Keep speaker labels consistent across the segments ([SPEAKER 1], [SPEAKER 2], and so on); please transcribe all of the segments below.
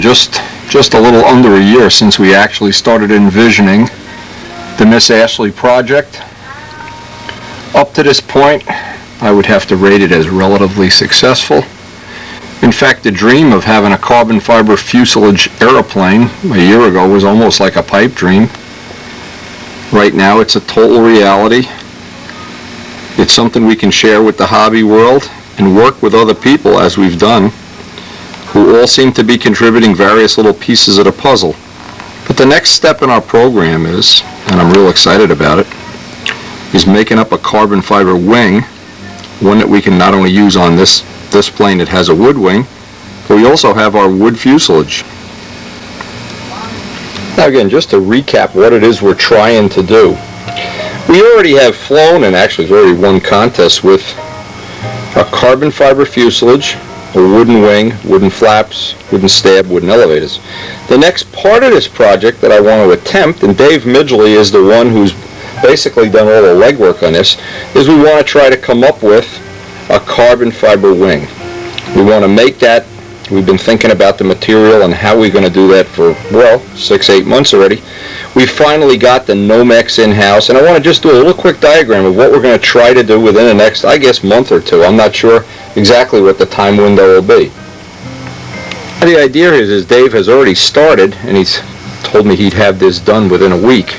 [SPEAKER 1] Just a little under a year since we actually started envisioning the Miss Ashley project. Up to this point, I would have to rate it as relatively successful. In fact, the dream of having a carbon fiber fuselage aeroplane a year ago was almost like a pipe dream. Right now, it's a total reality. It's something we can share with the hobby world and work with other people, as we've done, who all seem to be contributing various little pieces of the puzzle. But the next step in our program is, and I'm real excited about it, is making up a carbon fiber wing, one that we can not only use on this plane that has a wood wing, but we also have our wood fuselage. Now again, just to recap what it is we're trying to do. We already have flown, and actually already won contests with, a carbon fiber fuselage, a wooden wing, wooden flaps, wooden stab, wooden elevators. The next part of this project that I want to attempt, and Dave Midgley is the one who's basically done all the legwork on this, is we want to try to come up with a carbon fiber wing. We want to make that. We've been thinking about the material and how we're going to do that for, well, 6-8 months already. We finally got the Nomex in-house, and I want to just do a little quick diagram of what we're going to try to do within the next, I guess, month or two. I'm not sure exactly what the time window will be. The idea is Dave has already started, and he's told me he'd have this done within a week.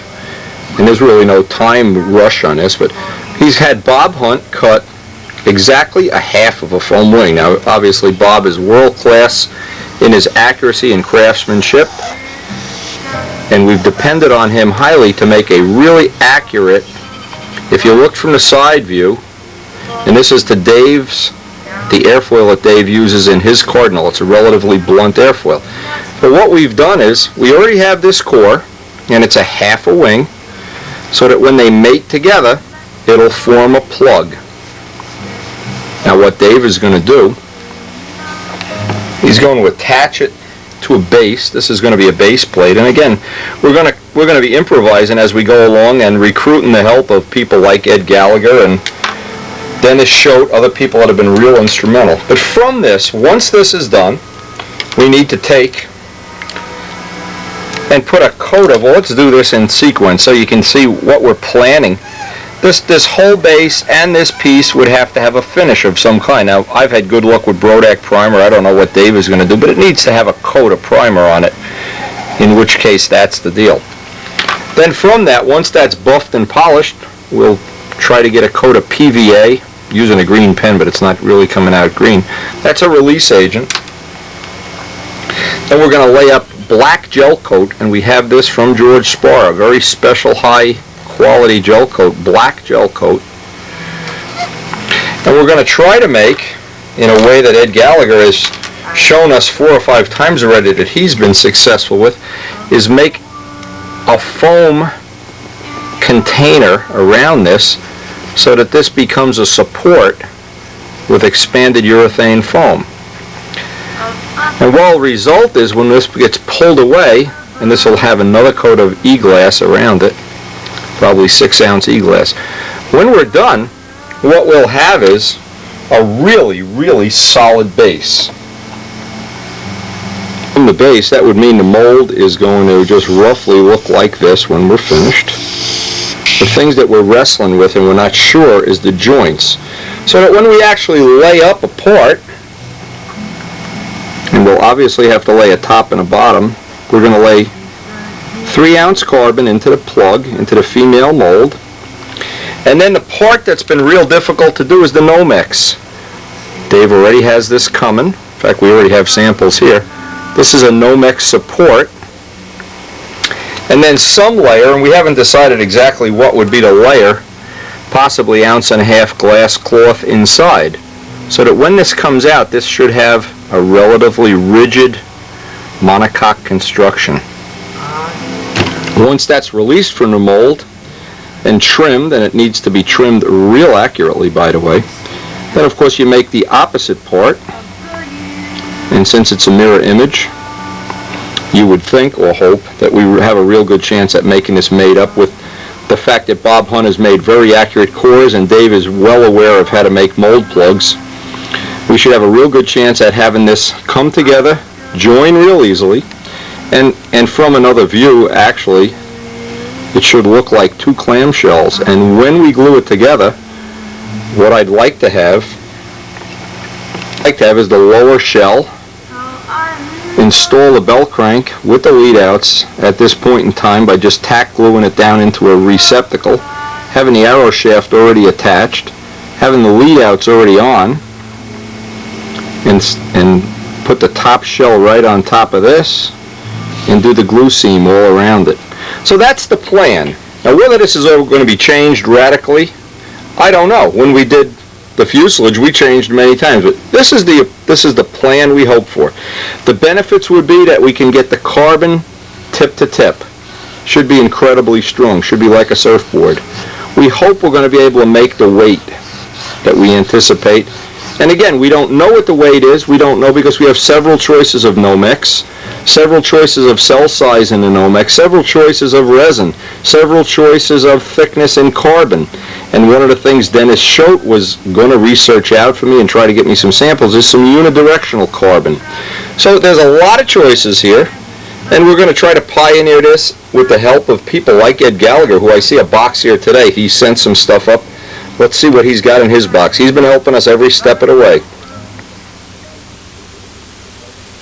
[SPEAKER 1] And there's really no time rush on this, but he's had Bob Hunt cut exactly a half of a foam wing. Now, obviously, Bob is world-class in his accuracy and craftsmanship, and we've depended on him highly to make a really accurate, if you look from the side view, and this is to Dave's, the airfoil that Dave uses in his Cardinal. It's a relatively blunt airfoil. But what we've done is, we already have this core, and it's a half a wing, so that when they mate together, it'll form a plug. Now what Dave is going to do, he's going to attach it to a base. This is going to be a base plate, and again, we're going to be improvising as we go along and recruiting the help of people like Ed Gallagher and Dennis Schote, other people that have been real instrumental. But from this, once this is done, we need to take and put a coat of, well, let's do this in sequence so you can see what we're planning. This whole base and this piece would have to have a finish of some kind. Now, I've had good luck with Brodak primer. I don't know what Dave is going to do, but it needs to have a coat of primer on it, in which case that's the deal. Then from that, once that's buffed and polished, we'll try to get a coat of PVA, using a green pen, but it's not really coming out green. That's a release agent. Then we're going to lay up black gel coat, and we have this from George Spar, a very special high quality gel coat, black gel coat. And we're going to try to make, in a way that Ed Gallagher has shown us 4 or 5 times already that he's been successful with, is make a foam container around this so that this becomes a support with expanded urethane foam. And what will result is when this gets pulled away, and this will have another coat of e-glass around it, probably 6-ounce e-glass. When we're done, what we'll have is a really, really solid base. From the base, that would mean the mold is going to just roughly look like this when we're finished. The things that we're wrestling with and we're not sure is the joints. So that when we actually lay up a part, and we'll obviously have to lay a top and a bottom, we're going to lay 3-ounce carbon into the plug, into the female mold. And then the part that's been real difficult to do is the Nomex. Dave already has this coming. In fact, we already have samples here. This is a Nomex support. And then some layer, and we haven't decided exactly what would be the layer, possibly 1.5 ounce glass cloth inside. So that when this comes out, this should have a relatively rigid monocoque construction. Once that's released from the mold and trimmed, and it needs to be trimmed real accurately, by the way, then of course you make the opposite part, and since it's a mirror image, you would think or hope that we have a real good chance at making this made up. With the fact that Bob Hunt has made very accurate cores and Dave is well aware of how to make mold plugs, we should have a real good chance at having this come together join real easily, and from another view, actually, it should look like two clamshells. And when we glue it together, what I'd like to have is the lower shell. Install the bell crank with the lead outs at this point in time by just tack gluing it down into a receptacle, having the arrow shaft already attached, having the lead outs already on, and put the top shell right on top of this and do the glue seam all around it. So that's the plan. Now whether this is ever going to be changed radically, I don't know. When we did the fuselage, we changed many times, but this is the plan we hope for. The benefits would be that we can get the carbon tip to tip. Should be incredibly strong, should be like a surfboard. We hope we're going to be able to make the weight that we anticipate. And again, we don't know what the weight is. We don't know because we have several choices of Nomex, several choices of cell size in the Nomex, several choices of resin, several choices of thickness in carbon. And one of the things Dennis Schote was going to research out for me and try to get me some samples is some unidirectional carbon. So there's a lot of choices here, and we're going to try to pioneer this with the help of people like Ed Gallagher, who I see a box here today. He sent some stuff up. Let's see what he's got in his box. He's been helping us every step of the way.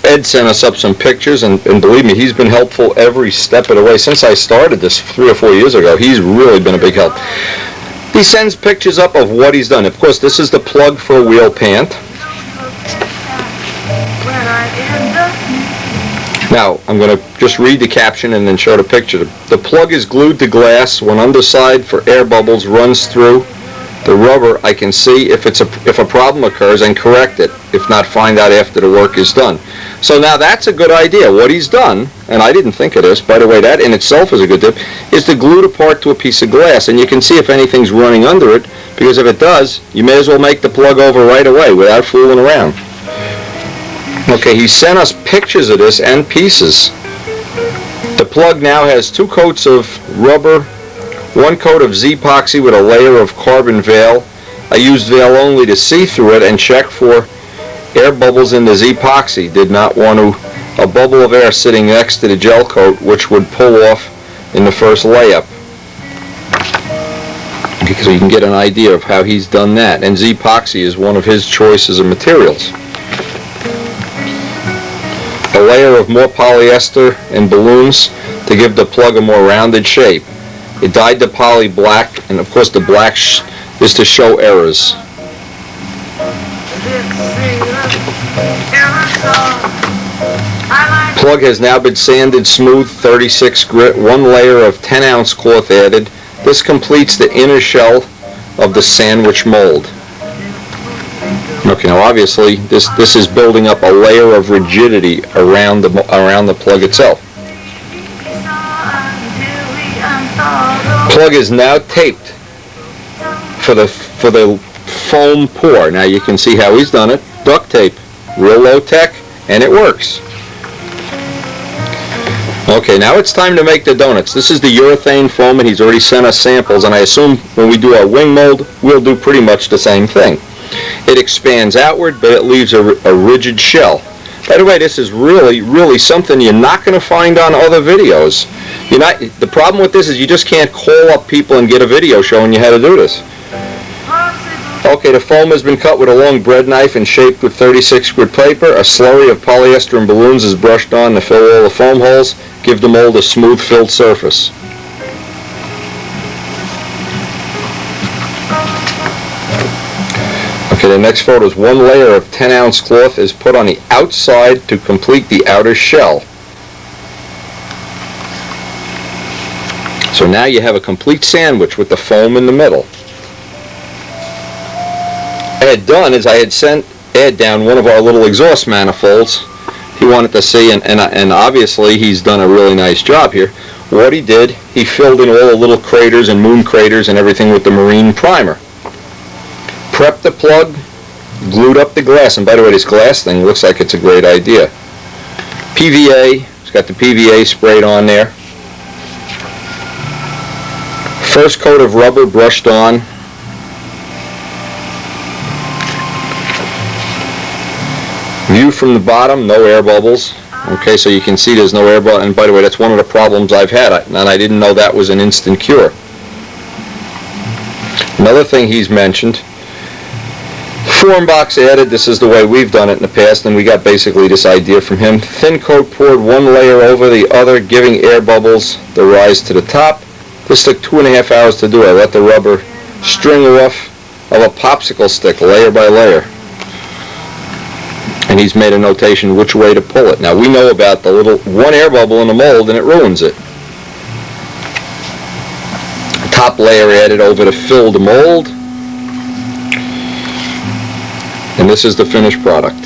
[SPEAKER 1] Ed sent us up some pictures, and believe me, he's been helpful every step of the way. Since I started this 3 or 4 years ago, he's really been a big help. He sends pictures up of what he's done. Of course, this is the plug for a wheel pant. Now, I'm going to just read the caption and then show the picture. The plug is glued to glass when underside for air bubbles runs through the rubber. I can see if a problem occurs and correct it. If not, find out after the work is done. So now that's a good idea. What he's done, and I didn't think of this, by the way, that in itself is a good tip, is to glue the part to a piece of glass, and you can see if anything's running under it, because if it does, you may as well make the plug over right away without fooling around. Okay, he sent us pictures of this and pieces. The plug now has 2 coats of rubber, 1 coat of Z-epoxy with a layer of carbon veil. I used veil only to see through it and check for air bubbles in the Z-epoxy. Did not want a bubble of air sitting next to the gel coat, which would pull off in the first layup. Okay, so you can get an idea of how he's done that. And Z-epoxy is one of his choices of materials. A layer of more polyester and balloons to give the plug a more rounded shape. It dyed the poly black, and of course the black is to show errors. Plug has now been sanded smooth, 36 grit, 1 layer of 10-ounce cloth added. This completes the inner shell of the sandwich mold. Okay, now obviously this is building up a layer of rigidity around the plug itself. Plug is now taped for the foam pour. Now you can see how he's done it. Duct tape, real low tech, and it works. Okay, now it's time to make the donuts. This is the urethane foam, and he's already sent us samples, and I assume when we do our wing mold, we'll do pretty much the same thing. It expands outward, but it leaves a rigid shell. By the way, this is really something you're not going to find on other videos. The problem with this is you just can't call up people and get a video showing you how to do this. Okay, the foam has been cut with a long bread knife and shaped with 36 grit paper. A slurry of polyester and balloons is brushed on to fill all the foam holes, give the mold a smooth filled surface. Okay, the next photo is 1 layer of 10-ounce cloth is put on the outside to complete the outer shell. So now you have a complete sandwich with the foam in the middle. What I had done is I had sent Ed down one of our little exhaust manifolds. He wanted to see, and obviously he's done a really nice job here. What he did, he filled in all the little craters and moon craters and everything with the marine primer. Prepped the plug, glued up the glass, and by the way, this glass thing looks like it's a great idea. PVA, it's got the PVA sprayed on there. First coat of rubber brushed on. View from the bottom, no air bubbles. Okay, so you can see there's no air bubble. And by the way, that's one of the problems I've had, and I didn't know that was an instant cure. Another thing he's mentioned, form box added. This is the way we've done it in the past, and we got basically this idea from him. Thin coat poured one layer over the other, giving air bubbles the rise to the top. This took 2.5 hours to do. I let the rubber string off of a popsicle stick layer by layer. And he's made a notation which way to pull it. Now we know about the little one air bubble in the mold and it ruins it. Top layer added over to fill the mold. And this is the finished product.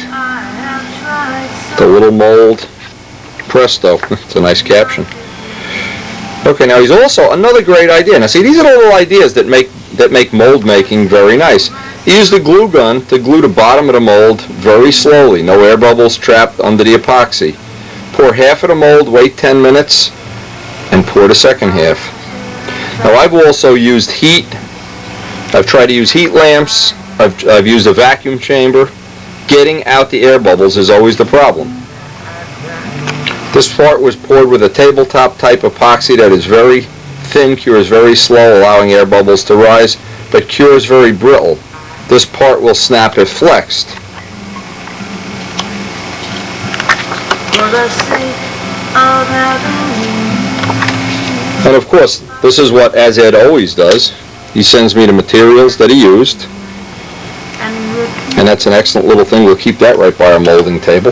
[SPEAKER 1] The little mold. Presto. It's a nice caption. Okay, now he's also another great idea. Now see, these are the little ideas that make mold making very nice. He used a glue gun to glue the bottom of the mold very slowly. No air bubbles trapped under the epoxy. Pour half of the mold, wait 10 minutes, and pour the second half. Now I've also used heat. I've tried to use heat lamps. I've used a vacuum chamber. Getting out the air bubbles is always the problem. This part was poured with a tabletop type epoxy that is very thin, cures very slow, allowing air bubbles to rise, but cures very brittle. This part will snap if flexed. And of course, this is what As Ed always does. He sends me the materials that he used. And that's an excellent little thing. We'll keep that right by our molding table.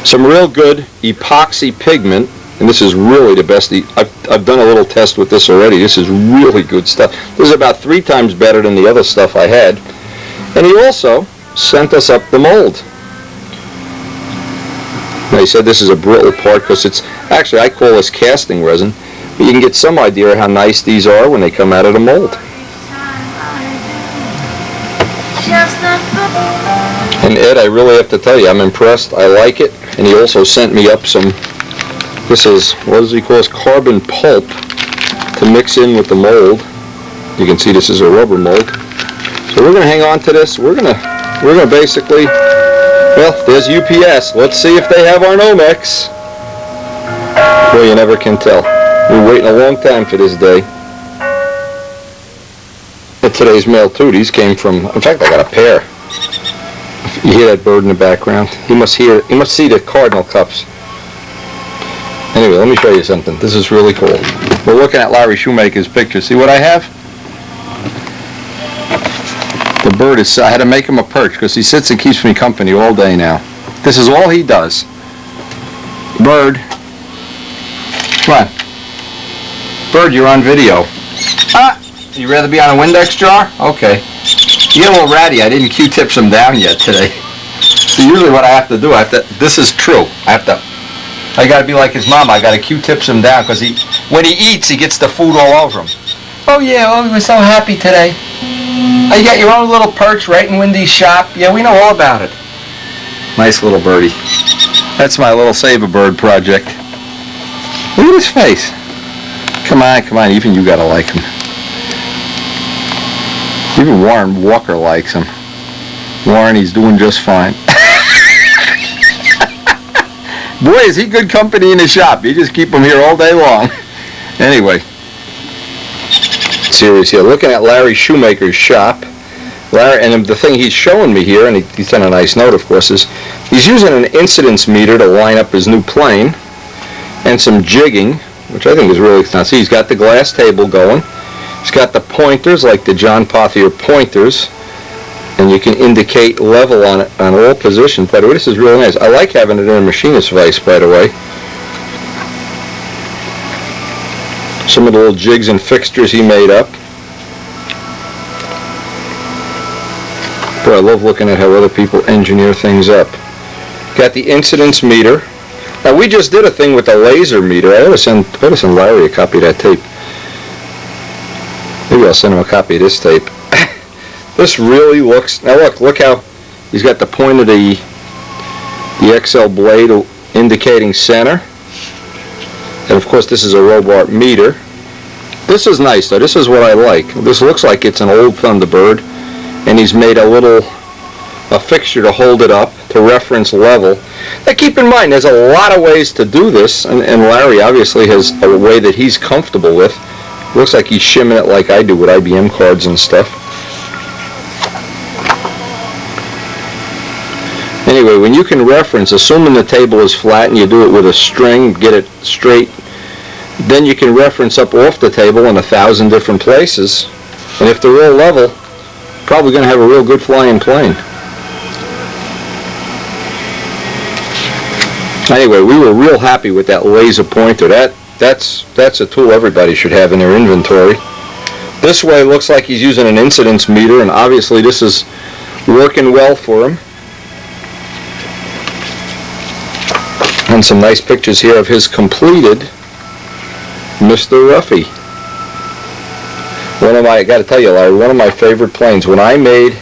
[SPEAKER 1] Some real good epoxy pigment. And this is really the best. I've done a little test with this already. This is really good stuff. This is about 3 times better than the other stuff I had. And he also sent us up the mold. Now he said this is a brittle part because it's, actually I call this casting resin. But you can get some idea how nice these are when they come out of the mold. And Ed, I really have to tell you, I'm impressed. I like it. And he also sent me up some, this is, what does he call this, carbon pulp to mix in with the mold. You can see this is a rubber mold. So we're going to hang on to this. We're going to basically, well, there's UPS. Let's see if they have our Nomex. Well, you never can tell. We're waiting a long time for this day. And today's mail too. These came from, in fact, I got a pair. You hear that bird in the background? He must see the cardinal cups. Anyway, let me show you something. This is really cool. We're looking at Larry Shoemaker's picture. See what I have? The bird is, I had to make him a perch because he sits and keeps me company all day now. This is all he does. Bird. Come on. Bird, you're on video. Ah! You rather be on a Windex jar? Okay. You get a little ratty. I didn't Q-tip him down yet today. So usually what I have to do, this is true. I got to be like his mom. I got to Q-tip him down because when he eats, he gets the food all over him. Oh yeah, oh, we're so happy today. Oh, you got your own little perch right in Wendy's shop. Yeah, we know all about it. Nice little birdie. That's my little Save-A-Bird project. Look at his face. Come on, even you gotta like him. Even Warren Walker likes him. Warren, he's doing just fine. Boy, is he good company in the shop. You just keep him here all day long. Anyway. Serious here. Looking at Larry Shoemaker's shop. Larry, and the thing he's showing me here, and he sent a nice note, of course, is he's using an incidence meter to line up his new plane, and some jigging, which I think is really nice. See, he's got the glass table going. He's got the pointers, like the John Pothier pointers, and you can indicate level on it on all positions. By the way, this is really nice. I like having it in a machinist vise, by the way. Some of the little jigs and fixtures he made up. Boy, I love looking at how other people engineer things up. Got the incidence meter. Now we just did a thing with the laser meter. I ought to send Larry a copy of that tape. Maybe I'll send him a copy of this tape. This really looks, now look how he's got the point of the XL blade indicating center. And of course this is a Robart meter. This is nice though. This is what I like. This looks like it's an old Thunderbird, and he's made a fixture to hold it up. to reference level. Now keep in mind, there's a lot of ways to do this, and Larry obviously has a way that he's comfortable with. Looks like he's shimming it like I do with IBM cards and stuff. Anyway, when you can reference, assuming the table is flat and you do it with a string, get it straight, then you can reference up off the table in 1,000 different places. And if they're all level, probably going to have a real good flying plane. Anyway, we were real happy with that laser pointer. That's a tool everybody should have in their inventory. This way looks like he's using an incidence meter, and obviously this is working well for him. And some nice pictures here of his completed Mr. Ruffy. I got to tell you, Larry, one of my favorite planes. When I made,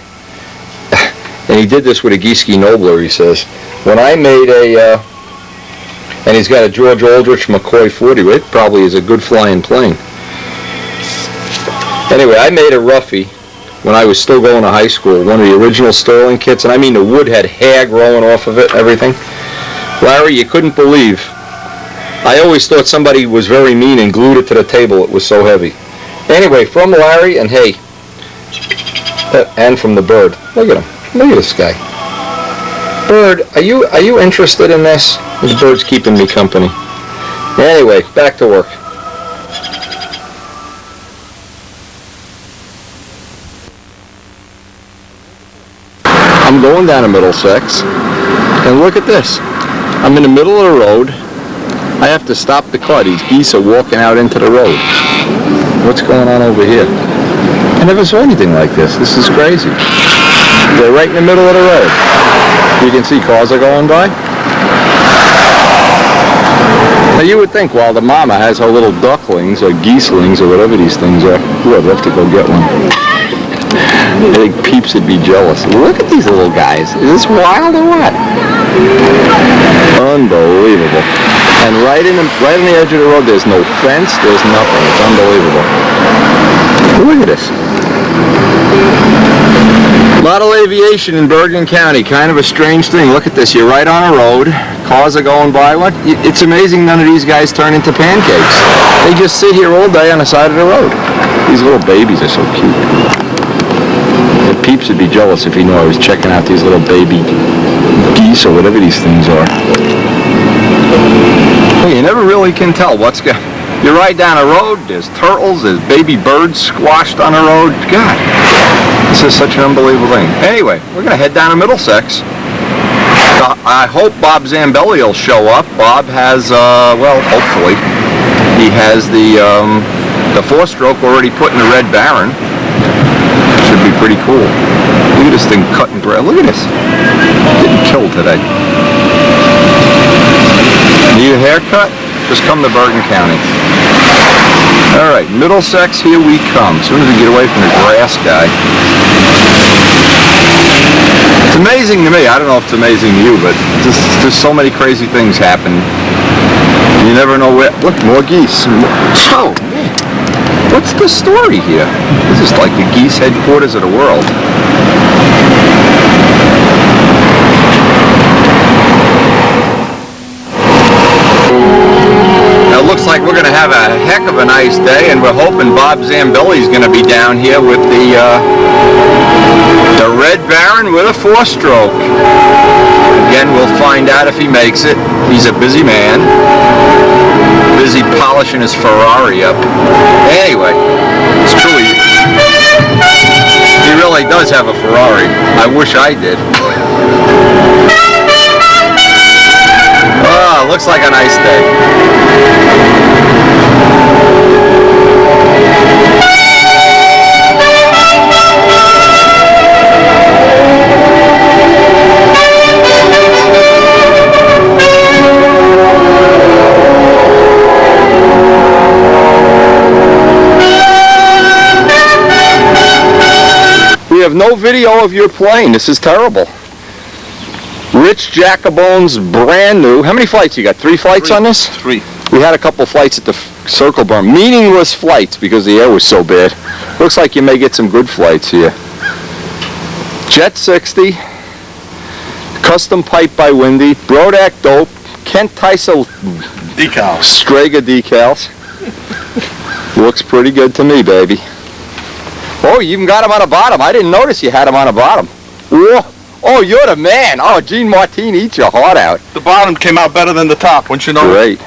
[SPEAKER 1] and he did this with a Gieske Nobler, he says, when I made and he's got a George Aldrich McCoy 40, it probably is a good flying plane. Anyway, I made a Ruffy when I was still going to high school, one of the original Sterling kits, and I mean the wood had hair growing off of it, everything. Larry, you couldn't believe. I always thought somebody was very mean and glued it to the table. It was so heavy. Anyway, from Larry, and hey, and from the bird. Look at him. Look at this guy. Bird, are you interested in this? The bird's keeping me company. Anyway, back to work. I'm going down to Middlesex, and look at this. I'm in the middle of the road. I have to stop the car. These geese are walking out into the road. What's going on over here? I never saw anything like this. This is crazy. They're right in the middle of the road. You can see cars are going by. Now you would think while the mama has her little ducklings or geeselings or whatever these things are, ooh, I'd love to go get one. I think Peeps would be jealous. Look at these little guys. Is this wild or what? Unbelievable. And right on the edge of the road, there's no fence, there's nothing. It's unbelievable. Look at this. Model aviation in Bergen County, kind of a strange thing. Look at this, you're right on a road, cars are going by. What? It's amazing none of these guys turn into pancakes. They just sit here all day on the side of the road. These little babies are so cute. The Peeps would be jealous if he knew I was checking out these little baby geese or whatever these things are. Well, you never really can tell what's going. You ride down a road, there's turtles, there's baby birds squashed on the road. God, this is such an unbelievable thing. Anyway, we're going to head down to Middlesex. I hope Bob Zambelli will show up. Bob has, well, hopefully, he has the 4-stroke already put in the Red Baron. Should be pretty cool. Look at this thing cutting through. Look at this. Getting killed today. Need a haircut? Just come to Bergen County. Alright, Middlesex, here we come. As soon as we get away from the grass guy. It's amazing to me. I don't know if it's amazing to you, but just so many crazy things happen. You never know where. Look, more geese. Oh, man. What's the story here? This is like the geese headquarters of the world. Now it looks like we're going to have a heck of a nice day, and we're hoping Bob Zambelli's going to be down here with the Red Baron with a 4-stroke. Again, we'll find out if he makes it. He's a busy man. Busy polishing his Ferrari up. Anyway, it's true. He really does have a Ferrari. I wish I did. Oh, looks like a nice day. We have no video of your plane. This is terrible. Rich Jacobone's brand new. How many flights you got? 3 flights on this? 3. We had a couple flights at the Circle Burn. Meaningless flights because the air was so bad. Looks like you may get some good flights here. Jet 60. Custom pipe by Windy, Brodak dope, Kent Tyson
[SPEAKER 2] Decals.
[SPEAKER 1] Strega decals. Looks pretty good to me, baby. Oh, you even got him on the bottom. I didn't notice you had him on the bottom. Whoa. Oh, you're the man. Oh, Gene Martini, eat your heart out.
[SPEAKER 2] The bottom came out better than the top, wouldn't you know?
[SPEAKER 1] Great.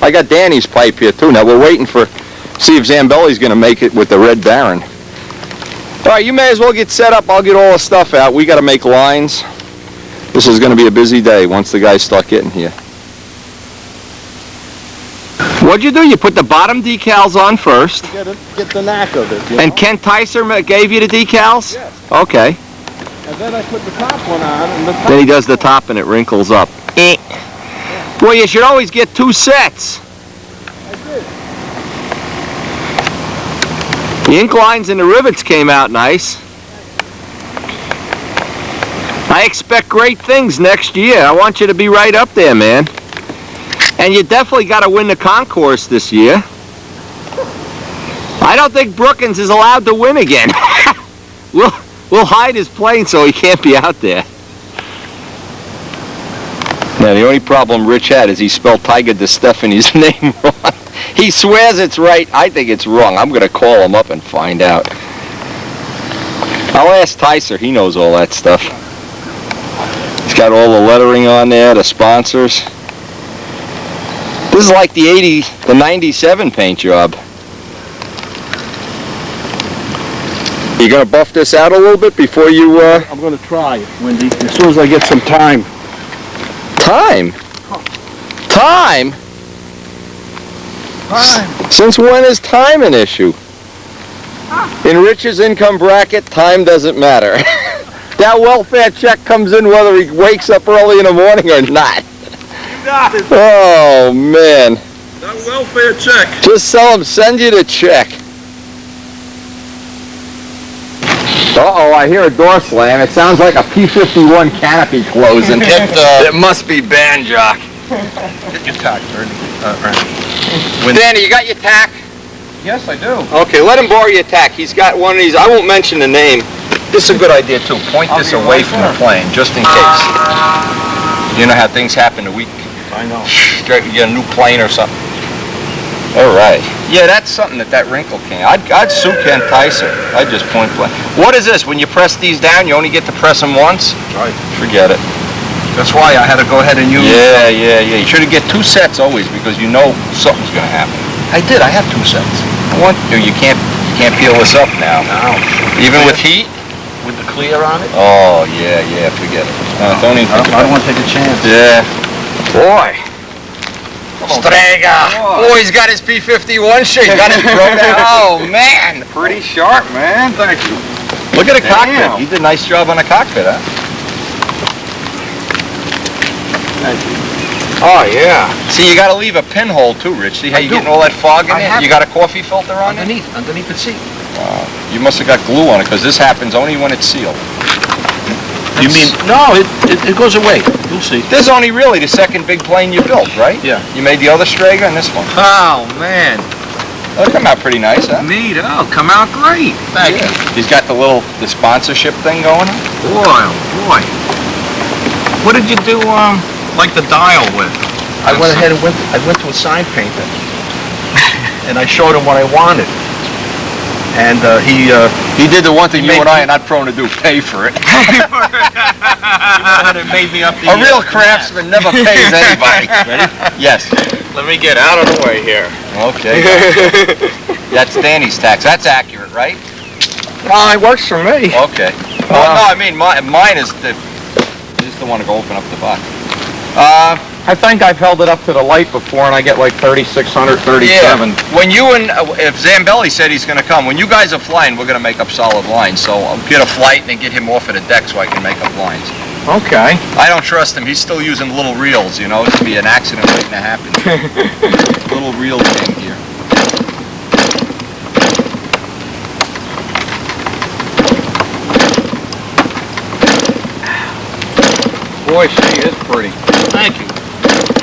[SPEAKER 1] I got Danny's pipe here, too. Now, we're waiting for, see if Zambelli's going to make it with the Red Baron. All right, you may as well get set up. I'll get all the stuff out. We got to make lines. This is going to be a busy day once the guys start getting here. What'd you do? You put the bottom decals on first.
[SPEAKER 2] Get the knack of it. You know?
[SPEAKER 1] And Kent Tyser gave you the decals?
[SPEAKER 2] Yes.
[SPEAKER 1] Okay.
[SPEAKER 2] And then I put the top one on. And the top
[SPEAKER 1] Then he does the top and it wrinkles up. Well, you should always get 2 sets.
[SPEAKER 2] I did.
[SPEAKER 1] The ink lines and the rivets came out nice. I expect great things next year. I want you to be right up there, man. And you definitely got to win the concourse this year. I don't think Brookins is allowed to win again. We'll hide his plane so he can't be out there. Now, the only problem Rich had is he spelled Tiger DeStefani's name wrong. He swears it's right. I think it's wrong. I'm going to call him up and find out. I'll ask Tyser. He knows all that stuff. He's got all the lettering on there, the sponsors. This is like the 97 paint job. You going to buff this out a little bit before you...
[SPEAKER 2] I'm going to try, Wendy, as soon as I get some time.
[SPEAKER 1] Time? Time?
[SPEAKER 2] Time.
[SPEAKER 1] Since when is time an issue? In Rich's income bracket, time doesn't matter. That welfare check comes in whether he wakes up early in the morning or not.
[SPEAKER 2] You got it.
[SPEAKER 1] Oh, man.
[SPEAKER 2] That welfare check.
[SPEAKER 1] Just tell him, send you the check. Uh-oh, I hear a door slam. It sounds like a P-51 canopy closing. It must be Banjock.
[SPEAKER 2] Get your tack, Ernie.
[SPEAKER 1] Danny, you got your tack?
[SPEAKER 2] Yes, I do.
[SPEAKER 1] Okay, let him borrow your tack. He's got one of these. I won't mention the name. This is a good idea, too. Point this away from the plane, just in case. You know how things happen a week.
[SPEAKER 2] I know.
[SPEAKER 1] You get a new plane or something. All right. Yeah, that's something that wrinkle can. I'd sue Kent Tyser. I'd just point blank. What is this? When you press these down, you only get to press them once?
[SPEAKER 2] Right.
[SPEAKER 1] Forget it.
[SPEAKER 2] That's why I had to go ahead and use...
[SPEAKER 1] Yeah. You should get 2 sets always because you know something's going to happen.
[SPEAKER 2] I did. I have 2 sets.
[SPEAKER 1] You can't peel this up now.
[SPEAKER 2] No.
[SPEAKER 1] Even with heat?
[SPEAKER 2] With the clear on it?
[SPEAKER 1] Oh, yeah, forget it. Don't even think
[SPEAKER 2] I don't want to take a chance.
[SPEAKER 1] Yeah. Boy. Strega. Oh, he's got his P-51 shirt. Got it broken out. Oh, man.
[SPEAKER 2] Pretty sharp, man. Thank you.
[SPEAKER 1] Look at the cockpit.
[SPEAKER 2] Damn.
[SPEAKER 1] He did a nice job on the cockpit, huh?
[SPEAKER 2] Thank you.
[SPEAKER 1] Oh, yeah. See, you got to leave a pinhole, too, Rich. See how
[SPEAKER 2] I
[SPEAKER 1] you're
[SPEAKER 2] do.
[SPEAKER 1] getting all that fog in
[SPEAKER 2] I
[SPEAKER 1] there?
[SPEAKER 2] have
[SPEAKER 1] You got a coffee filter on it?
[SPEAKER 2] Underneath the seat.
[SPEAKER 1] You must have got glue on it, because this happens only when it's sealed.
[SPEAKER 2] You mean, no, it goes away. You'll see.
[SPEAKER 1] This is only really the second big plane you built, right?
[SPEAKER 2] Yeah.
[SPEAKER 1] You made the other Strega and this one.
[SPEAKER 2] Oh, man.
[SPEAKER 1] That'll come out pretty nice, huh?
[SPEAKER 2] Neat. Oh, come out great. Thank you.
[SPEAKER 1] He's got the sponsorship thing going on.
[SPEAKER 2] Boy, oh boy. What did you do, like the dial with? I went ahead and went to a sign painter. And I showed him what I wanted. And he
[SPEAKER 1] did the one thing you and I are not prone to do, pay for it.
[SPEAKER 2] it made me up the...
[SPEAKER 1] A real craftsman never pays anybody. Ready? Yes.
[SPEAKER 2] Let me get out of the way here.
[SPEAKER 1] Okay. That's Danny's tax. That's accurate, right?
[SPEAKER 2] Well, it works for me.
[SPEAKER 1] Okay. Well, no, I mean, mine is the... I just don't want to go open up the box.
[SPEAKER 3] I think I've held it up to the light before and I get like 3,600, 37.
[SPEAKER 1] Yeah. When you and, if Zambelli said he's going to come, when you guys are flying, we're going to make up solid lines. So I'll get a flight and then get him off of the deck so I can make up lines.
[SPEAKER 3] Okay.
[SPEAKER 1] I don't trust him. He's still using little reels, you know. It could be an accident waiting to happen. Little reel game here.
[SPEAKER 3] Boy, she is pretty.
[SPEAKER 2] Thank you.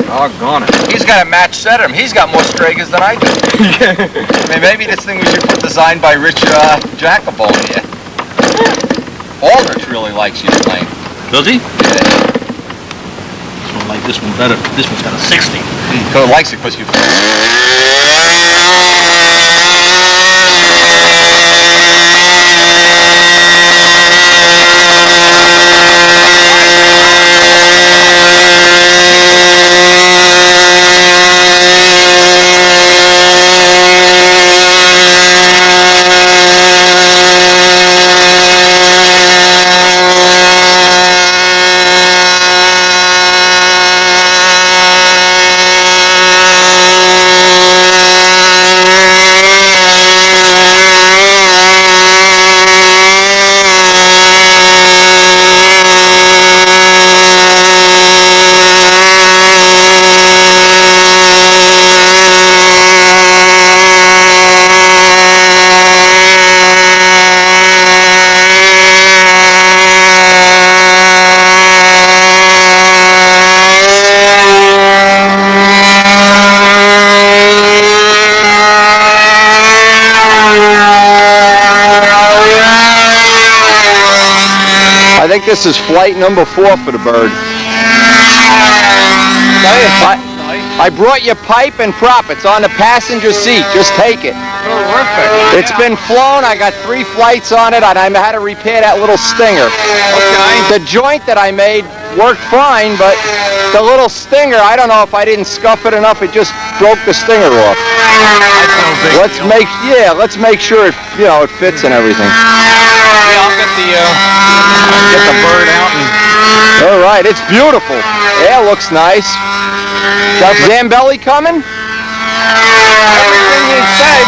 [SPEAKER 3] Doggone it.
[SPEAKER 1] He's got a match set him. He's got more Stragas than I do. I mean, maybe this thing we should put designed by Rich Jacobone here. Aldrich really likes his plane.
[SPEAKER 2] Does he?
[SPEAKER 1] Yeah.
[SPEAKER 2] like this one better. This one's got a 60.
[SPEAKER 3] So it likes it because you...
[SPEAKER 1] I think this is flight number 4 for the bird. I brought you pipe and prop. It's on the passenger seat. Just take it.
[SPEAKER 3] Terrific.
[SPEAKER 1] It's been flown. I got 3 flights on it, and I had to repair that little stinger.
[SPEAKER 3] Okay.
[SPEAKER 1] The joint that I made worked fine, but the little stinger, I don't know if I didn't scuff it enough. It just broke the stinger off. Let's make sure it, it fits and everything.
[SPEAKER 3] Yeah, I'll get the bird out and...
[SPEAKER 1] All right, it's beautiful. Yeah, looks nice. Got Zambelli coming?
[SPEAKER 3] Everything you said.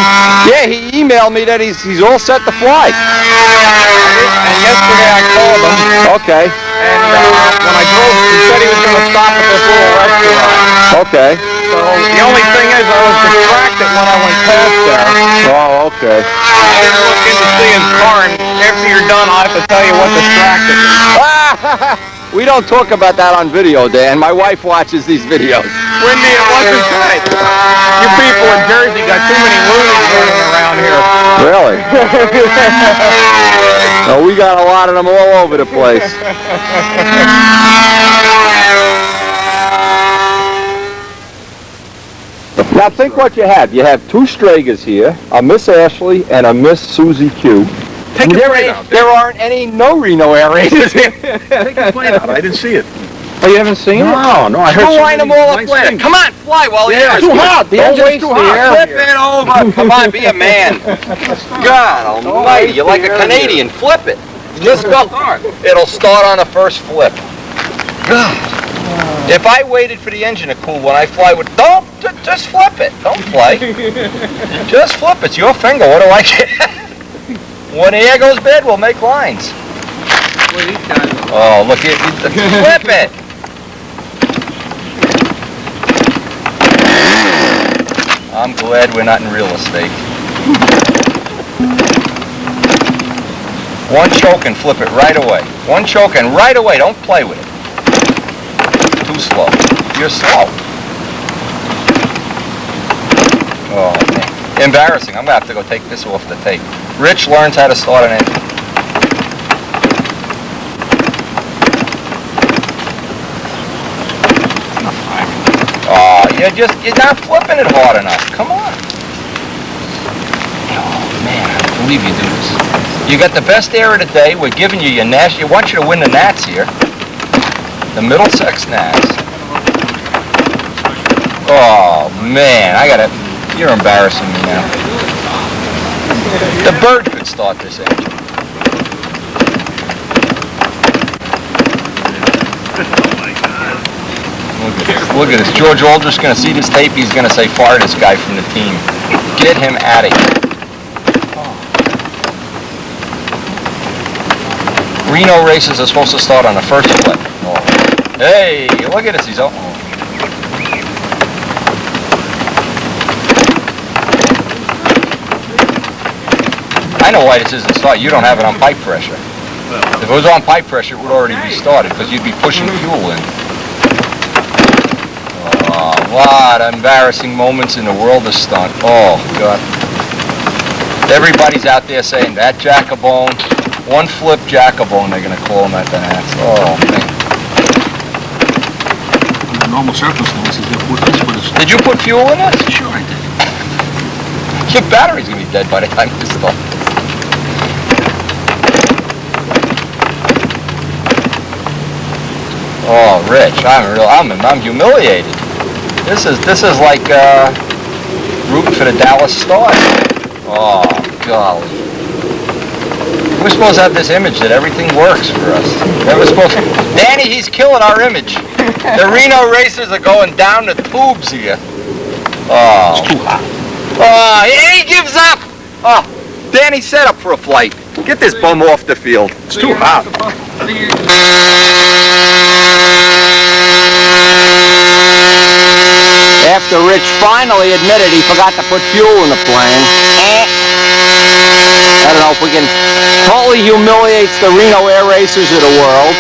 [SPEAKER 1] Yeah, he emailed me that he's all set to fly.
[SPEAKER 3] And yesterday I called him.
[SPEAKER 1] Okay.
[SPEAKER 3] And when I drove, he said he was going to stop at this little restaurant.
[SPEAKER 1] Okay.
[SPEAKER 3] So the only thing is I was distracted when I went past there.
[SPEAKER 1] Oh, okay.
[SPEAKER 3] I didn't look in to see his car, and after you're done, I'll have to tell you what distracted me.
[SPEAKER 1] We don't talk about that on video, Dan. My wife watches these videos.
[SPEAKER 3] Wendy, it wasn't good. You people in Jersey got too many loonies running around here.
[SPEAKER 1] Really? No, we got a lot of them all over the place. Now think what you have. You have 2 Stragers here, a Miss Ashley and a Miss Susie Q.
[SPEAKER 2] Take your plane out.
[SPEAKER 1] There aren't any no-Reno areas here.
[SPEAKER 2] Take your plane out. I didn't see it.
[SPEAKER 3] Oh, you haven't seen it?
[SPEAKER 2] No, I heard
[SPEAKER 1] Go
[SPEAKER 2] so
[SPEAKER 1] line them
[SPEAKER 2] many
[SPEAKER 1] all up
[SPEAKER 2] nice
[SPEAKER 1] later.
[SPEAKER 2] things.
[SPEAKER 1] Come on, fly while you're
[SPEAKER 2] Yeah,
[SPEAKER 1] here.
[SPEAKER 2] too hot.
[SPEAKER 1] The engine's too hot.
[SPEAKER 3] air
[SPEAKER 1] Flip it over. Come on, be a man. God almighty, you're like a Canadian. Flip it. Just go. It'll start on the first flip. If I waited for the engine to cool when I fly with, just flip it. Don't play. Just flip it. It's your finger. What do I care? When the air goes bad, we'll make lines. Oh, look, flip it. I'm glad we're not in real estate. One choke and flip it right away. One choke and right away. Don't play with it. Too slow. You're slow. Oh, man. Embarrassing. I'm going to have to go take this off the tape. Rich learns how to start an engine. Oh, you're not flipping it hard enough. Come on. Oh, man, I can't believe you do this. You got the best air of the day. We're giving you your Nash. We want you to win the Nats here. The Middlesex Nats. Oh, man, you're embarrassing me now. The bird could start this engine. Look at this. George Aldrich's going to see this tape. He's going to say, fire this guy from the team. Get him out of here. Reno races are supposed to start on the first flip. Oh. Hey, look at this. He's up. I know why this isn't started. You don't have it on pipe pressure. If it was on pipe pressure, it would already be started because you'd be pushing fuel in. Oh, what embarrassing moments in the world of stunt. Oh, God. Everybody's out there saying that Jackabone, one flip Jackabone, they're going to call him at the Nats. Oh, man.
[SPEAKER 2] normal circumstances, this would have...
[SPEAKER 1] Did you put fuel in it?
[SPEAKER 2] Sure I did.
[SPEAKER 1] Your battery's gonna be dead by the time this is all. Oh, Rich, I'm humiliated. This is like rooting for the Dallas Stars. Oh, golly. We're supposed to have this image that everything works for us. Danny, he's killing our image. The Reno racers are going down the tubes here. Oh.
[SPEAKER 2] It's too hot.
[SPEAKER 1] Oh, he gives up. Oh, Danny set up for a flight. Get this bum off the field.
[SPEAKER 2] It's too hot.
[SPEAKER 3] After Rich finally admitted he forgot to put fuel in the plane. I don't know if we can totally humiliate the Reno air racers of the world.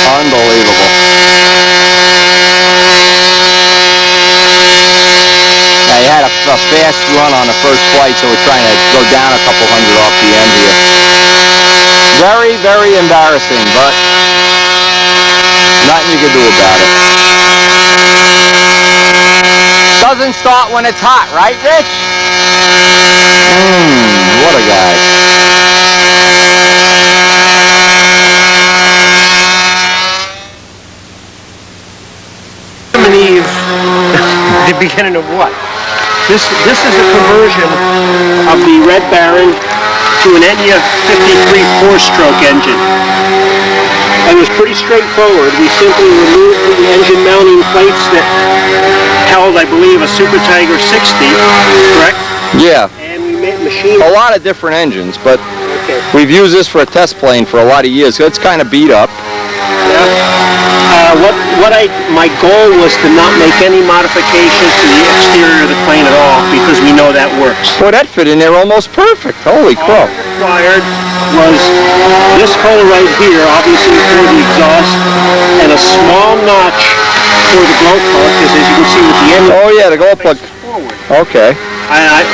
[SPEAKER 3] Unbelievable. Now, he had a fast run on the first flight, so we're trying to go down a couple hundred off the end here. Very, very embarrassing, but nothing you can do about it. Doesn't start when it's hot, right, Rich? What a guy.
[SPEAKER 4] Adam and Eve, the beginning of what? This is a conversion of the Red Baron to an Enya 53 four-stroke engine. It was pretty straightforward. We simply removed the engine mounting plates that held, I believe, a Super Tiger 60, correct?
[SPEAKER 1] Yeah.
[SPEAKER 4] And we machined
[SPEAKER 1] A lot of different engines, but
[SPEAKER 4] okay.
[SPEAKER 1] we've used this for a test plane for a lot of years. It's kind of beat up.
[SPEAKER 4] My goal was to not make any modifications to the exterior of the plane at all, because we know that works.
[SPEAKER 1] Boy, that fit in there almost perfect. Holy
[SPEAKER 4] All
[SPEAKER 1] crow.
[SPEAKER 4] required was this hole right here, obviously for the exhaust, and a small notch for the glow plug, because as you can see with the end,
[SPEAKER 1] Oh yeah, the glow plug.
[SPEAKER 4] forward.
[SPEAKER 1] Okay.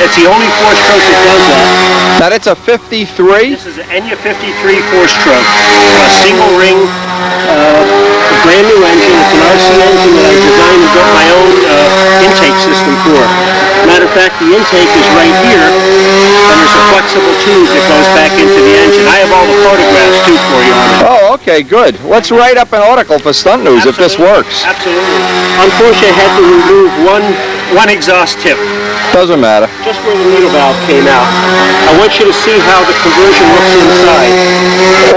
[SPEAKER 4] It's the only four-stroke that does that.
[SPEAKER 1] Now that's a 53.
[SPEAKER 4] This is an Enya 53 four-stroke, a single ring, brand new engine. It's an RC engine that I designed and built my own intake system for. Matter of fact, the intake is right here, and there's a flexible tube that goes back into the engine. I have all the photographs too for you on it.
[SPEAKER 1] Oh, okay, good. Let's write up an article for Stunt News if this works.
[SPEAKER 4] Absolutely. Unfortunately, I had to remove one exhaust tip,
[SPEAKER 1] Doesn't matter.
[SPEAKER 4] just where the needle valve came out. I want you to see how the conversion looks inside.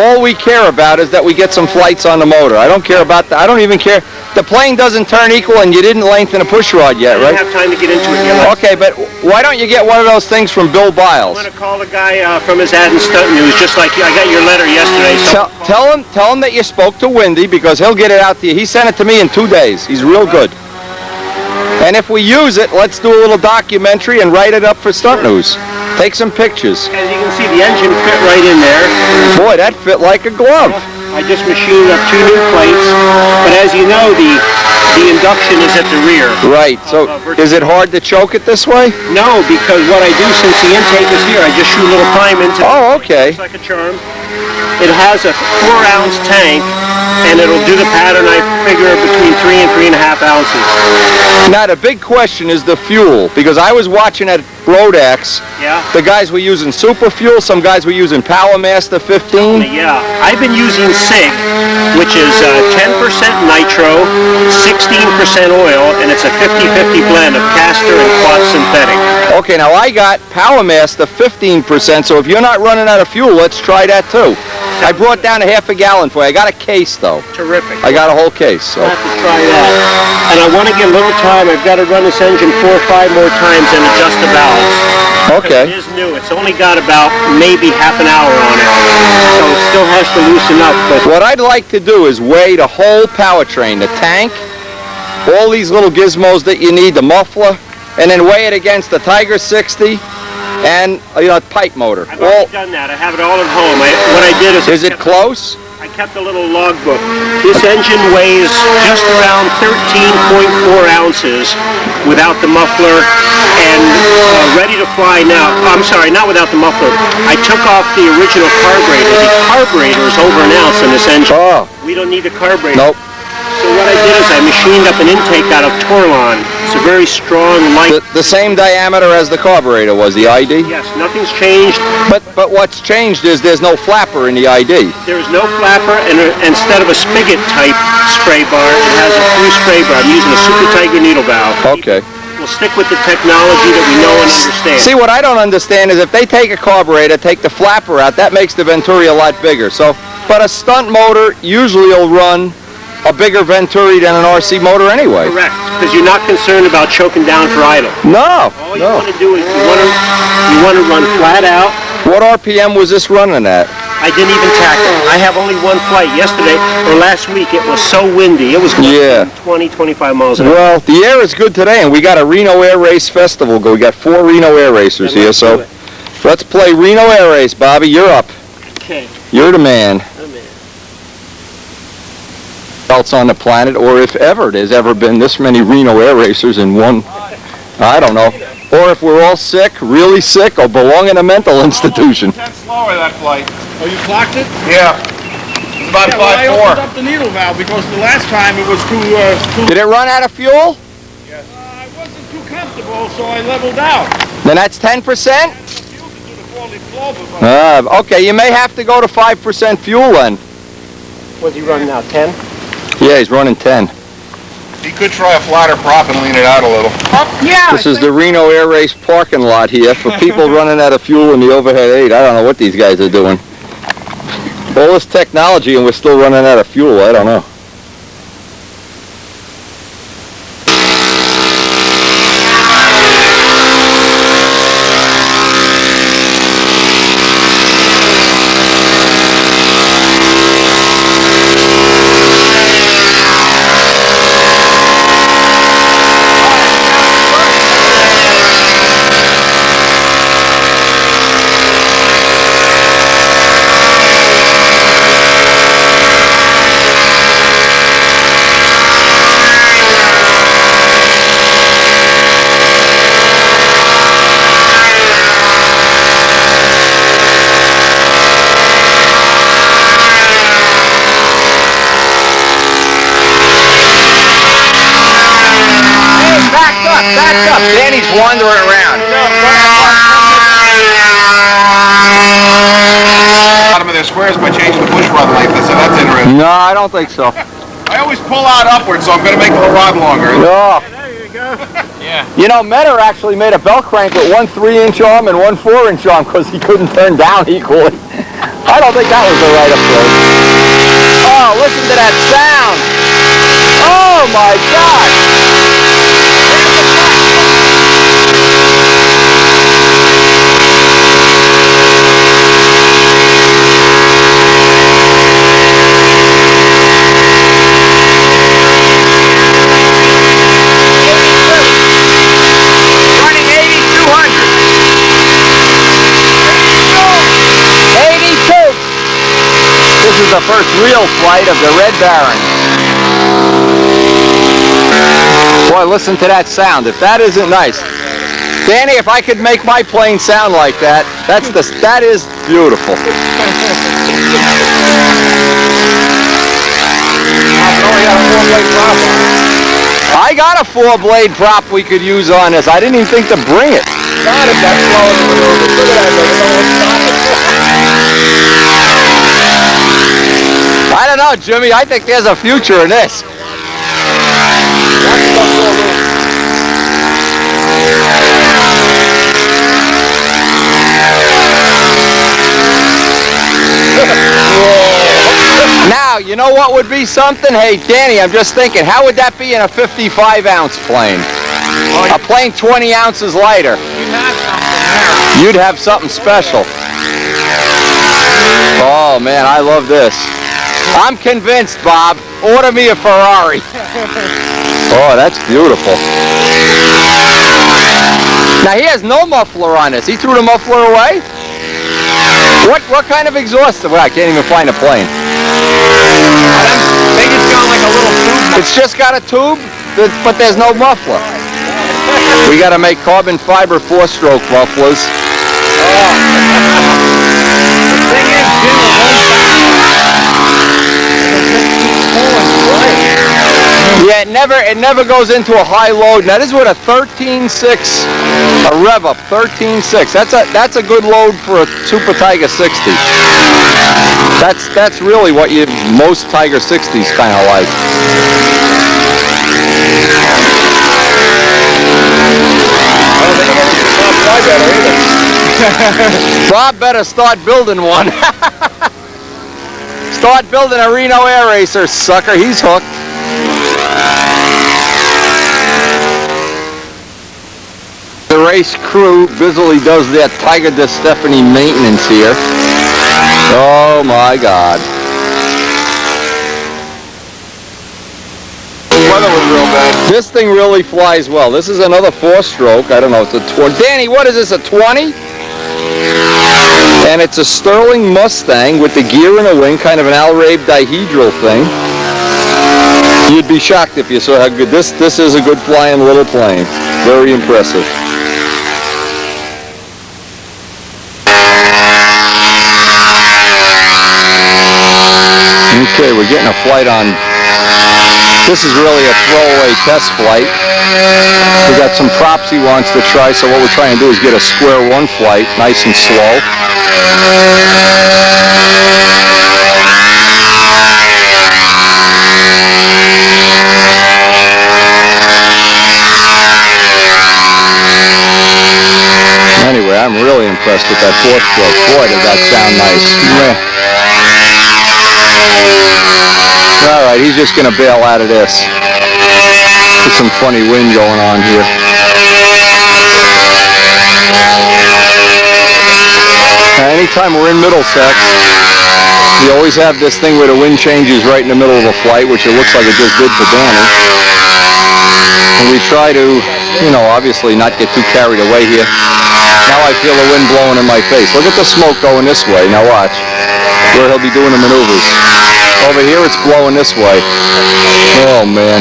[SPEAKER 1] All we care about is that we get some flights on the motor. I don't care about that. I don't even care. The plane doesn't turn equal and you didn't lengthen a push rod yet,
[SPEAKER 4] I
[SPEAKER 1] right?
[SPEAKER 4] didn't have time to get into it yet.
[SPEAKER 1] Okay, but why don't you get one of those things from Bill
[SPEAKER 4] I'm
[SPEAKER 1] Biles?
[SPEAKER 4] going to call the guy from his ad and Stunt News, just like I got your letter yesterday. So
[SPEAKER 1] Tell him that you spoke to Wendy, because he'll get it out to you. He sent it to me in 2 days. He's real good. And if we use it, let's do a little documentary and write it up for Stunt News. Take some pictures.
[SPEAKER 4] as you can see, the engine fit right in there.
[SPEAKER 1] Boy, that fit like a glove.
[SPEAKER 4] I just machined up 2 new plates, but as you know, the induction is at the rear.
[SPEAKER 1] Right, so is it hard to choke it this way?
[SPEAKER 4] No, because what I do, since the intake is here, I just shoot a little prime into it.
[SPEAKER 1] Oh, okay.
[SPEAKER 4] It's like a charm. It has a 4-ounce tank, and it'll do the pattern, I figure, between 3 and 3.5 ounces.
[SPEAKER 1] Now, the big question is the fuel, because I was watching at Rodax.
[SPEAKER 4] Yeah?
[SPEAKER 1] The guys were using super fuel, some guys were using Power Master 15.
[SPEAKER 4] Yeah. I've been using SIG, which is 10% nitro, 16% oil, and it's a 50-50 blend of castor and quad synthetic.
[SPEAKER 1] Okay, now I got Power Master 15%, so if you're not running out of fuel, let's try that too. I brought down a half a gallon for you. I got a case though.
[SPEAKER 4] Terrific.
[SPEAKER 1] I got a whole case. So.
[SPEAKER 4] I'll have to try that. And I want to get a little time. I've got to run this engine 4 or 5 more times and adjust the valves.
[SPEAKER 1] Okay.
[SPEAKER 4] It is new. It's only got about maybe half an hour on it. So it still has to loosen up. But
[SPEAKER 1] What I'd like to do is weigh the whole powertrain, the tank, all these little gizmos that you need, the muffler, and then weigh it against the Tiger 60 and pipe motor.
[SPEAKER 4] I've already done that. I have it all at home. What I did is
[SPEAKER 1] Is it close?
[SPEAKER 4] I kept a little logbook. This engine weighs just around 13.4 ounces without the muffler and ready to fly now. I'm sorry, not without the muffler. I took off the original carburetor. The carburetor is over an ounce in this engine.
[SPEAKER 1] Oh,
[SPEAKER 4] We don't need the carburetor.
[SPEAKER 1] nope.
[SPEAKER 4] So what I did is I machined up an intake out of Torlon. It's a very strong, light...
[SPEAKER 3] The same diameter as the carburetor was, the ID?
[SPEAKER 4] Yes, nothing's changed.
[SPEAKER 3] But what's changed is there's no flapper in the ID.
[SPEAKER 4] There is no flapper, and instead of a spigot-type spray bar, it has a through spray bar. I'm using a Super Tiger needle valve.
[SPEAKER 3] Okay.
[SPEAKER 4] We'll stick with the technology that we know and understand.
[SPEAKER 3] See, what I don't understand is if they take a carburetor, take the flapper out, that makes the Venturi a lot bigger. So, but a stunt motor usually will run a bigger Venturi than an RC motor anyway.
[SPEAKER 4] Correct, because you're not concerned about choking down for idle.
[SPEAKER 3] No.
[SPEAKER 4] All you want to do is you want to run flat out.
[SPEAKER 3] What RPM was this running at?
[SPEAKER 4] I didn't even tackle. I have only one flight. Yesterday, or last week, it was so windy. It was going 20, 25 miles an hour.
[SPEAKER 3] Well, the air is good today, and we got a Reno Air Race Festival. We got 4 Reno Air Racers here, so let's play Reno Air Race. Bobby, you're up.
[SPEAKER 4] Okay.
[SPEAKER 3] You're the man.
[SPEAKER 4] I'm in.
[SPEAKER 3] Else on the planet, or if ever there's ever been this many Reno Air Racers in one, I don't know. Or if we're all sick, really sick, or belong in a mental institution.
[SPEAKER 2] 10 slower that flight.
[SPEAKER 5] Oh, you clocked it?
[SPEAKER 2] Yeah. It's about
[SPEAKER 5] Yeah, well, I
[SPEAKER 2] 5.4.
[SPEAKER 5] opened up the needle valve because the last time it was too
[SPEAKER 3] Did it run out of fuel?
[SPEAKER 5] I wasn't too comfortable, so I leveled out.
[SPEAKER 3] Then that's 10%? Okay, you may have to go to 5% fuel then.
[SPEAKER 4] What's he running now, 10?
[SPEAKER 3] Yeah, he's running 10.
[SPEAKER 2] He could try a flatter prop and lean it out a little.
[SPEAKER 5] Yeah.
[SPEAKER 3] This is the Reno Air Race parking lot here for people running out of fuel in the overhead 8. I don't know what these guys are doing. All this technology and we're still running out of fuel. I don't know. Back up. Danny's wandering around.
[SPEAKER 2] Bottom of their squares by changing the push rod length. So that's interesting.
[SPEAKER 3] No, I don't think so.
[SPEAKER 2] I always pull out upwards, so I'm going to make the rod longer.
[SPEAKER 3] No.
[SPEAKER 5] There you go.
[SPEAKER 2] Yeah.
[SPEAKER 3] You know, Metter actually made a belt crank with one 3-inch arm and one 4-inch arm because he couldn't turn down equally. I don't think that was the right approach. Oh, listen to that sound. Oh my God. This is the first real flight of the Red Baron. Boy, listen to that sound. If that isn't nice. Danny, if I could make my plane sound like that, that is beautiful. I got a 4-blade prop we could use on this. I didn't even think to bring it. God, if that's slowing the maneuver. Look at that. I don't know, Jimmy. I think there's a future in this. Now, you know what would be something? Hey, Danny, I'm just thinking, how would that be in a 55-ounce plane? A plane 20 ounces lighter. You'd have something special. Oh, man, I love this. I'm convinced, Bob. Order me a Ferrari. Oh, that's beautiful. Now, he has no muffler on this. He threw the muffler away? What kind of exhaust? Well, I can't even find a plane.
[SPEAKER 2] I think it's got like a little tube.
[SPEAKER 3] It's just got a tube, but there's no muffler. We got to make carbon fiber 4-stroke mufflers.
[SPEAKER 5] The thing is, Jim, it won't back. It'll just keep pulling, right?
[SPEAKER 3] Yeah, it never goes into a high load. Now this is with a 13.6, a rev up 13.6. That's a good load for a Super Tiger 60. That's really what most Tiger 60s kind of like. Bob better start building one. Start building a Reno Air Racer, sucker. He's hooked. The race crew busily does their Tiger de Stephanie maintenance here. Oh my God.
[SPEAKER 2] The weather was real bad.
[SPEAKER 3] This thing really flies well. This is another 4-stroke. I don't know, it's a 20. Danny, what is this, a 20? And it's a Sterling Mustang with the gear and a wing, kind of an Al-Rabe dihedral thing. You'd be shocked if you saw how good this is. A good flying little plane. Very impressive. Okay, we're getting a flight on. This is really a throwaway test flight. We got some props he wants to try, so what we're trying to do is get a square one flight, nice and slow. Anyway, I'm really impressed with that 4-stroke. Boy, did that sound nice. All right, he's just going to bail out of this. There's some funny wind going on here. Now, anytime we're in Middlesex, we always have this thing where the wind changes right in the middle of a flight, which it looks like it just did for Danny. And we try to, you know, obviously not get too carried away here. Now I feel the wind blowing in my face. Look at the smoke going this way. Now watch, where he'll be doing the maneuvers. Over here it's blowing this way. Oh man.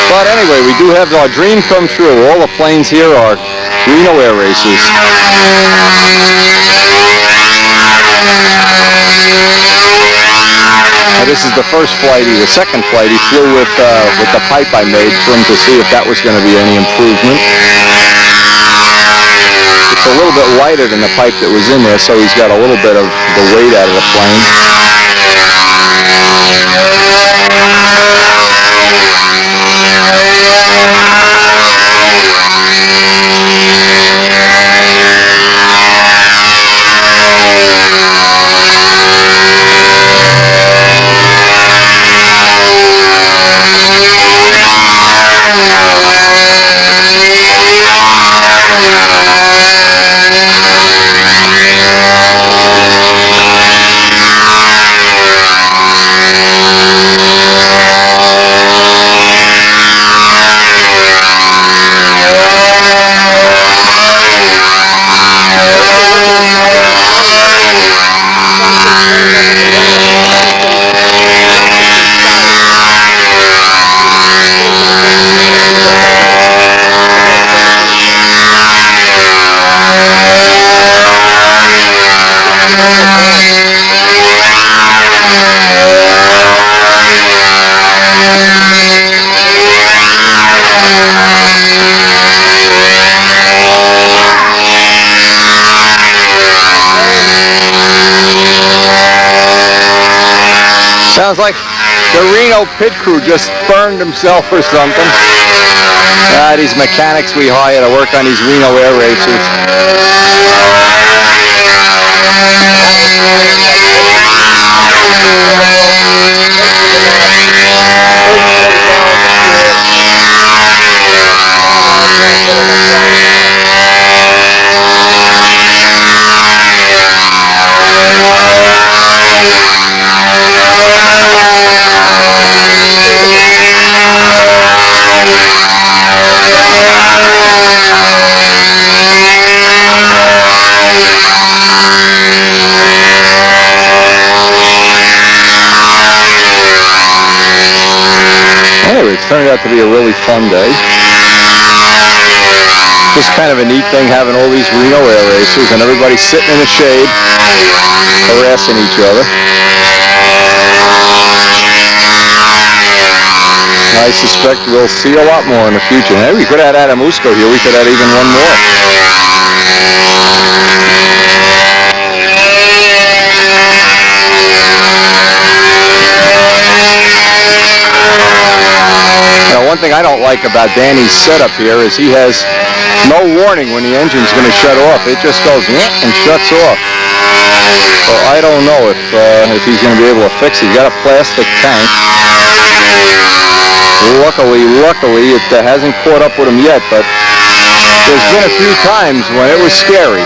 [SPEAKER 3] But anyway, we do have our dream come true. All the planes here are Reno Air Racers. Now this is the first flight, the second flight he flew with the pipe I made for him to see if that was going to be any improvement. It's a little bit lighter than the pipe that was in there, so he's got a little bit of the weight out of the plane. Sounds like the Reno pit crew just burned himself or something. These mechanics we hire to work on these Reno Air Racers. Anyway, it's turned out to be a really fun day. Just kind of a neat thing having all these Reno Air Racers and everybody sitting in the shade, harassing each other. I suspect we'll see a lot more in the future. Hey, we could have had Adamusco here. We could have had even one more. Now, one thing I don't like about Danny's setup here is he has no warning when the engine's going to shut off. It just goes and shuts off. So I don't know if he's going to be able to fix it. He's got a plastic tank. Luckily, it hasn't caught up with him yet, but there's been a few times when it was scary.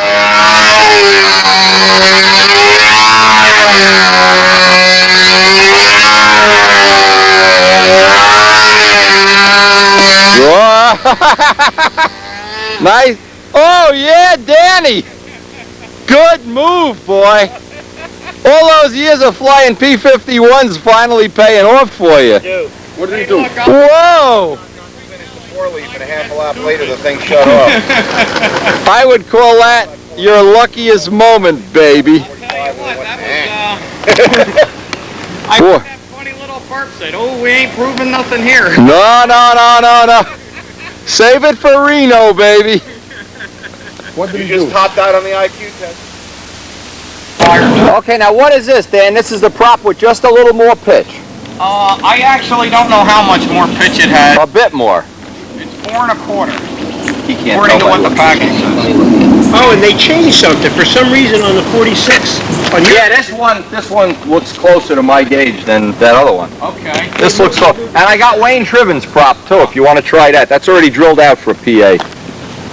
[SPEAKER 3] Nice. Oh, yeah, Danny. Good move, boy. All those years of flying P-51's finally paying off for you.
[SPEAKER 2] What did he do?
[SPEAKER 3] Whoa!
[SPEAKER 2] Four-leaf and a half a lap later, the thing shut off.
[SPEAKER 3] I would call that your luckiest moment, baby.
[SPEAKER 5] I'll tell you what, that was, I
[SPEAKER 3] Boy.
[SPEAKER 5] heard that funny little burp said, oh, we ain't proving nothing here.
[SPEAKER 3] No. Save it for Reno, baby.
[SPEAKER 2] What did you just topped out on the IQ test?
[SPEAKER 3] Okay, now what is this, Dan? This is the prop with just a little more pitch.
[SPEAKER 5] I actually don't know how much more pitch it has.
[SPEAKER 3] A bit more.
[SPEAKER 5] It's 4 1/4.
[SPEAKER 3] He can't
[SPEAKER 5] According to what the package says.
[SPEAKER 4] Oh, and they changed something for some reason on the 46. On your
[SPEAKER 3] Yeah, this one looks closer to my gauge than that other one.
[SPEAKER 5] Okay.
[SPEAKER 3] This looks close. And I got Wayne Triven's prop too, if you want to try that. That's already drilled out for a PA.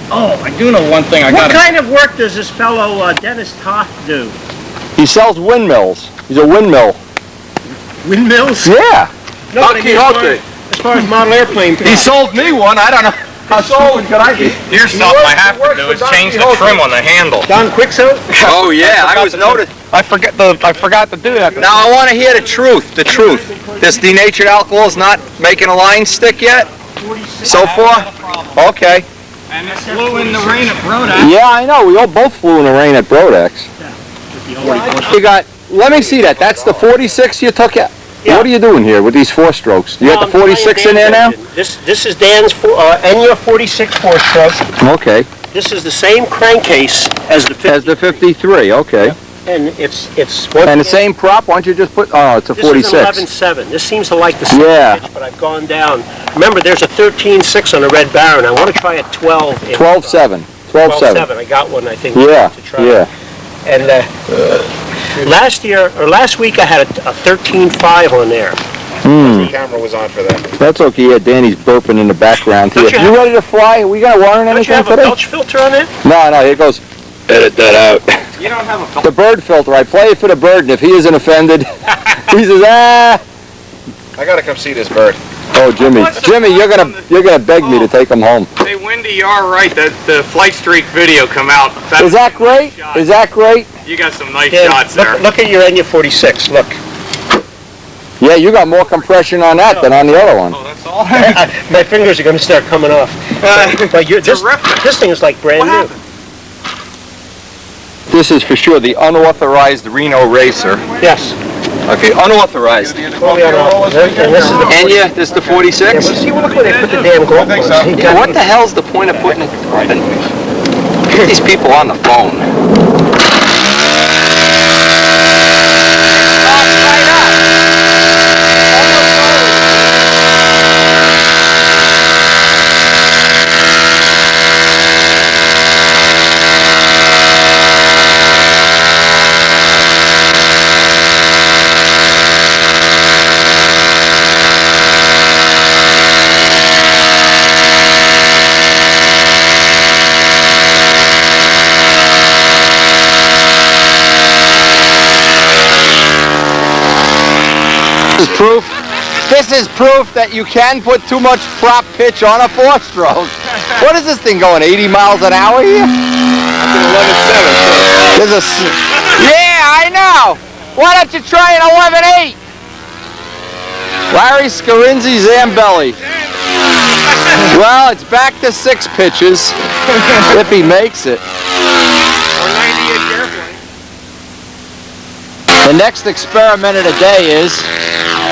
[SPEAKER 5] Oh, I do know one thing.
[SPEAKER 4] What kind of work does this fellow Dennis Toth do?
[SPEAKER 3] He sells windmills. He's a windmill.
[SPEAKER 4] Windmills?
[SPEAKER 3] Yeah.
[SPEAKER 4] No, but I mean, as far as model airplane
[SPEAKER 3] He
[SPEAKER 4] props.
[SPEAKER 3] sold me one. I don't know. How stupid could I be?
[SPEAKER 5] Here's something I have to do is change the trim on the handle.
[SPEAKER 4] Don Quicksilver?
[SPEAKER 3] Oh yeah, I was noticed.
[SPEAKER 5] I forgot to do that.
[SPEAKER 3] Now I want to hear the truth. The truth. This denatured alcohol is not making a line stick yet. So far. Okay.
[SPEAKER 5] And it flew in the rain at Brodax.
[SPEAKER 3] Yeah, I know. We all both flew in the rain at Brodex. You got. Let me see that. That's the 46 you took out.
[SPEAKER 4] Yeah.
[SPEAKER 3] What are you doing here with these 4-strokes? You got the 46 in there now?
[SPEAKER 4] This is Dan's Enya 46 4-stroke.
[SPEAKER 3] Okay.
[SPEAKER 4] This is the same crankcase as the 50.
[SPEAKER 3] As the 53. Okay.
[SPEAKER 4] And it's
[SPEAKER 3] And the same prop? Why don't you just put? Oh, it's a 46.
[SPEAKER 4] This is an 11.7. This seems to like the same pitch, but I've gone down. Remember, there's a 13.6 on the Red Baron. I want to try a 12.
[SPEAKER 3] 12.7. 12.7.
[SPEAKER 4] I got one, I think.
[SPEAKER 3] Yeah.
[SPEAKER 4] To try.
[SPEAKER 3] Yeah.
[SPEAKER 4] And last week I had a 13.5 on there.
[SPEAKER 2] The camera was on for that.
[SPEAKER 3] That's okay. Yeah, Danny's burping in the background here.
[SPEAKER 4] Don't you
[SPEAKER 3] You ready to fly? We got wiring
[SPEAKER 4] Don't you
[SPEAKER 3] anything
[SPEAKER 4] have a
[SPEAKER 3] today?
[SPEAKER 4] belch filter on it?
[SPEAKER 3] No. It goes. Edit that out.
[SPEAKER 5] You don't have a
[SPEAKER 3] The bird filter. I play it for the bird, and if he isn't offended, he says, ah.
[SPEAKER 2] I gotta come see this bird.
[SPEAKER 3] Oh, Jimmy, you're gonna beg me to take him home.
[SPEAKER 5] Hey, Wendy, you are right. The Flight Streak video come out.
[SPEAKER 3] Is that great? Is that great?
[SPEAKER 5] You got some nice
[SPEAKER 4] Dan,
[SPEAKER 5] shots there.
[SPEAKER 4] look at your Enya 46. Look.
[SPEAKER 3] Yeah, you got more compression on that than on the other one.
[SPEAKER 5] Oh, that's all.
[SPEAKER 4] My fingers are going to start coming off. But this thing is like brand new.
[SPEAKER 3] This is for sure the unauthorized Reno racer.
[SPEAKER 4] Yes.
[SPEAKER 3] Okay, unauthorized.
[SPEAKER 4] Totally unauthorized. And this is the
[SPEAKER 3] Enya, this is the 46?
[SPEAKER 4] Yeah, but see, look where they put the damn gold.
[SPEAKER 2] I think so.
[SPEAKER 3] Yeah, what the hell's the point of putting it? Get these people on the phone. This is proof that you can put too much prop pitch on a 4-stroke. What is this thing going, 80 miles an hour here? There's a... Yeah, I know. Why don't you try an 11.8? Larry Scarinzi Zambelli. Well, it's back to 6 pitches if he makes it. The next experiment of the day is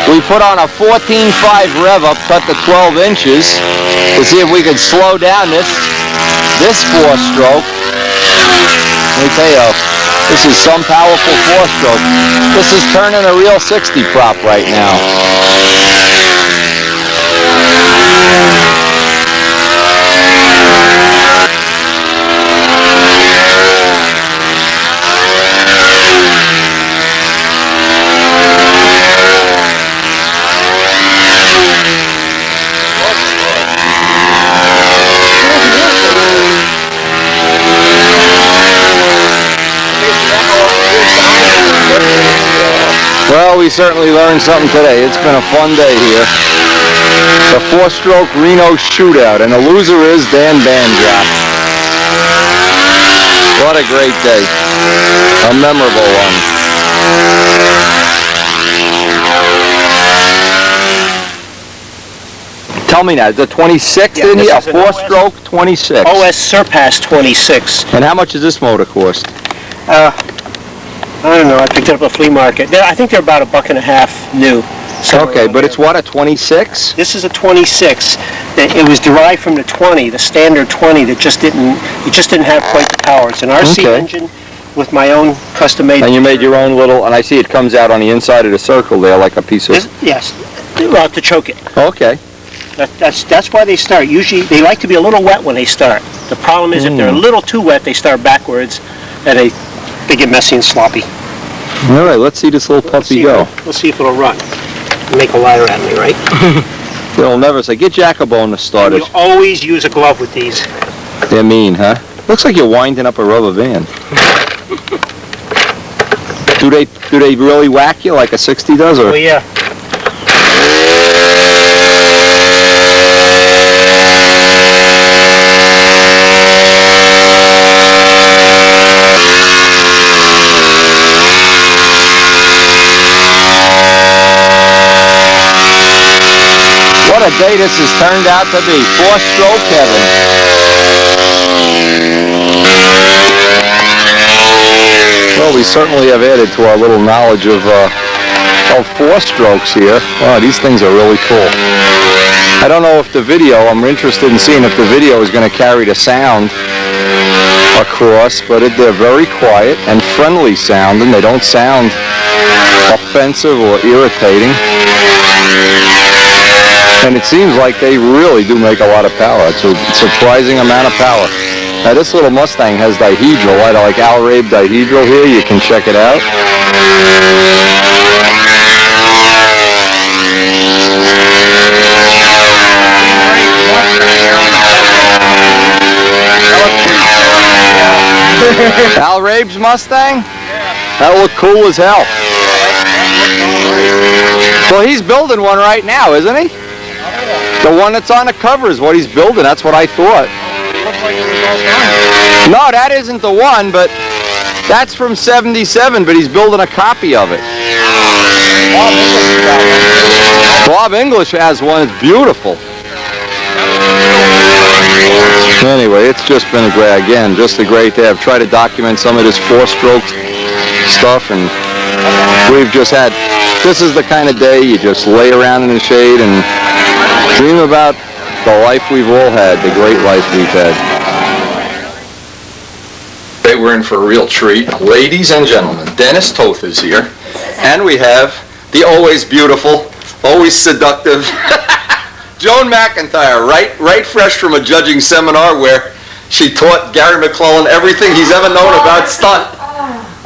[SPEAKER 3] we put on a 14.5 rev up, cut to 12 inches to see if we could slow down this 4-stroke. Let me tell you, this is some powerful 4-stroke. This is turning a real 60 prop right now. Well, we certainly learned something today. It's been a fun day here. The 4-stroke Reno shootout, and the loser is Dan Bandrop. What a great day. A memorable one. Tell me now, the 26,
[SPEAKER 4] Yeah,
[SPEAKER 3] didn't he? A
[SPEAKER 4] this is an
[SPEAKER 3] 4-stroke 26.
[SPEAKER 4] OS Surpass 26.
[SPEAKER 3] And how much does this motor cost?
[SPEAKER 4] I don't know, I picked it up at a flea market. I think they're about $1.50 new.
[SPEAKER 3] Okay, but it's what, a 26?
[SPEAKER 4] This is a 26. It was derived from the 20, the standard 20 that just didn't have quite the power. It's an RC
[SPEAKER 3] Okay.
[SPEAKER 4] engine with my own custom-made.
[SPEAKER 3] And you made your own little, and I see it comes out on the inside of the circle there like a piece of...
[SPEAKER 4] Yes, well, to choke it.
[SPEAKER 3] Okay.
[SPEAKER 4] That's why they start. Usually, they like to be a little wet when they start. The problem is if they're a little too wet, they start backwards, and they get messy and sloppy.
[SPEAKER 3] All right, let's see this little puppy go.
[SPEAKER 4] Let's see if it'll run. Make a liar at me, right?
[SPEAKER 3] They'll never say, get Jacobone to start it.
[SPEAKER 4] You always use a glove with these.
[SPEAKER 3] They're mean, huh? Looks like you're winding up a rubber band. Do they really whack you like a 60 does? Or?
[SPEAKER 4] Oh, yeah.
[SPEAKER 3] What a day this has turned out to be. 4-stroke heaven. Well, we certainly have added to our little knowledge of 4-strokes here. Wow, these things are really cool. I don't know if the video, I'm interested in seeing if the video is going to carry the sound across, but they're very quiet and friendly sounding. They don't sound offensive or irritating. And it seems like they really do make a lot of power. It's a surprising amount of power. Now this little Mustang has dihedral, like Al Rabe dihedral here. You can check it out. Al Rabe's Mustang? That look cool as hell. Well, he's building one right now, isn't he? The one that's on the cover is what he's building. That's what I thought. No, that isn't the one, but that's from '77, but he's building a copy of it. Bob English has one. It's beautiful. Anyway, it's just been a great day. I've tried to document some of this 4-stroke stuff, and we've just had, this is the kind of day you just lay around in the shade and dream about the life we've all had, the great life we've had. Today we're in for a real treat. Ladies and gentlemen, Dennis Toth is here, and we have the always beautiful, always seductive Joan McIntyre, right fresh from a judging seminar where she taught Gary McClellan everything he's ever known about stunt.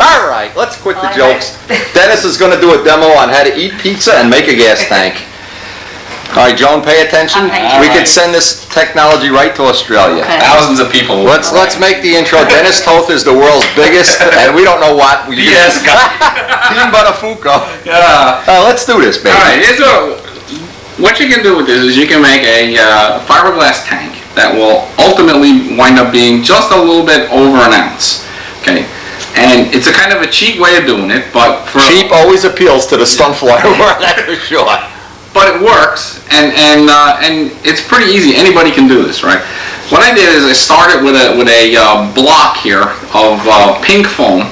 [SPEAKER 3] All right, let's quit the jokes. Dennis is going to do a demo on how to eat pizza and make a gas tank. All right, Joan, pay attention. We could send this technology right to Australia.
[SPEAKER 6] Okay.
[SPEAKER 3] Thousands of people. Let's make the intro. Dennis Toth is the world's biggest, and we don't know what.
[SPEAKER 6] BS guy.
[SPEAKER 3] Team Buttafuoco.
[SPEAKER 6] Yeah.
[SPEAKER 3] Let's do this, baby.
[SPEAKER 6] All right, what you can do with this is you can make a fiberglass tank that will ultimately wind up being just a little bit over an ounce. Okay. And it's a kind of a cheap way of doing it, but for
[SPEAKER 3] cheap always appeals to the stunt flyer world, that's for sure.
[SPEAKER 6] But it works, and it's pretty easy. Anybody can do this, right? What I did is I started with a block here of pink foam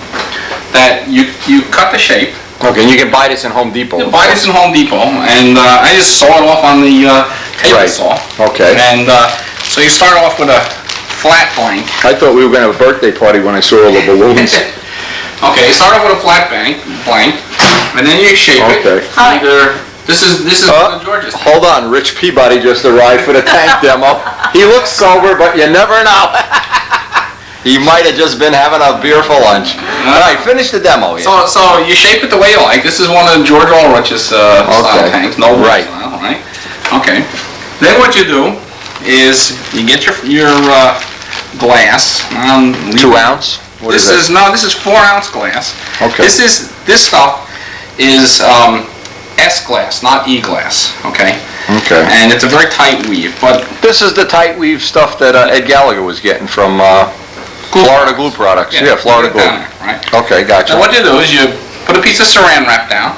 [SPEAKER 6] that you cut the shape,
[SPEAKER 3] Okay, and you can buy this in Home Depot.
[SPEAKER 6] You buy this in Home Depot, and I just saw it off on the table
[SPEAKER 3] Right.
[SPEAKER 6] saw.
[SPEAKER 3] Okay.
[SPEAKER 6] And so you start off with a flat blank.
[SPEAKER 3] I thought we were going to have a birthday party when I saw all the balloons.
[SPEAKER 6] Okay, you start off with a flat blank, and then you shape
[SPEAKER 3] Okay.
[SPEAKER 6] it. Either this is one of George's.
[SPEAKER 3] Hold on, Rich Peabody just arrived for the tank demo. He looks sober, but you never know. He might have just been having a beer for lunch. All right, finish the demo. Yeah.
[SPEAKER 6] So you shape it the way you like. This is one of George Ulrich's style tanks. No
[SPEAKER 3] Right.
[SPEAKER 6] style, right? Okay. Then what you do is you get your glass.
[SPEAKER 3] 2 ounce? What
[SPEAKER 6] This
[SPEAKER 3] is
[SPEAKER 6] this is 4 ounce glass.
[SPEAKER 3] Okay.
[SPEAKER 6] This stuff is S glass, not E glass. Okay.
[SPEAKER 3] Okay.
[SPEAKER 6] And it's a very tight weave, but
[SPEAKER 3] This is the tight weave stuff that Ed Gallagher was getting from Florida Glue Products. Yeah, Florida
[SPEAKER 6] put it
[SPEAKER 3] Glue.
[SPEAKER 6] down there, right?
[SPEAKER 3] Okay, gotcha.
[SPEAKER 6] Now what you do is you put a piece of saran wrap down.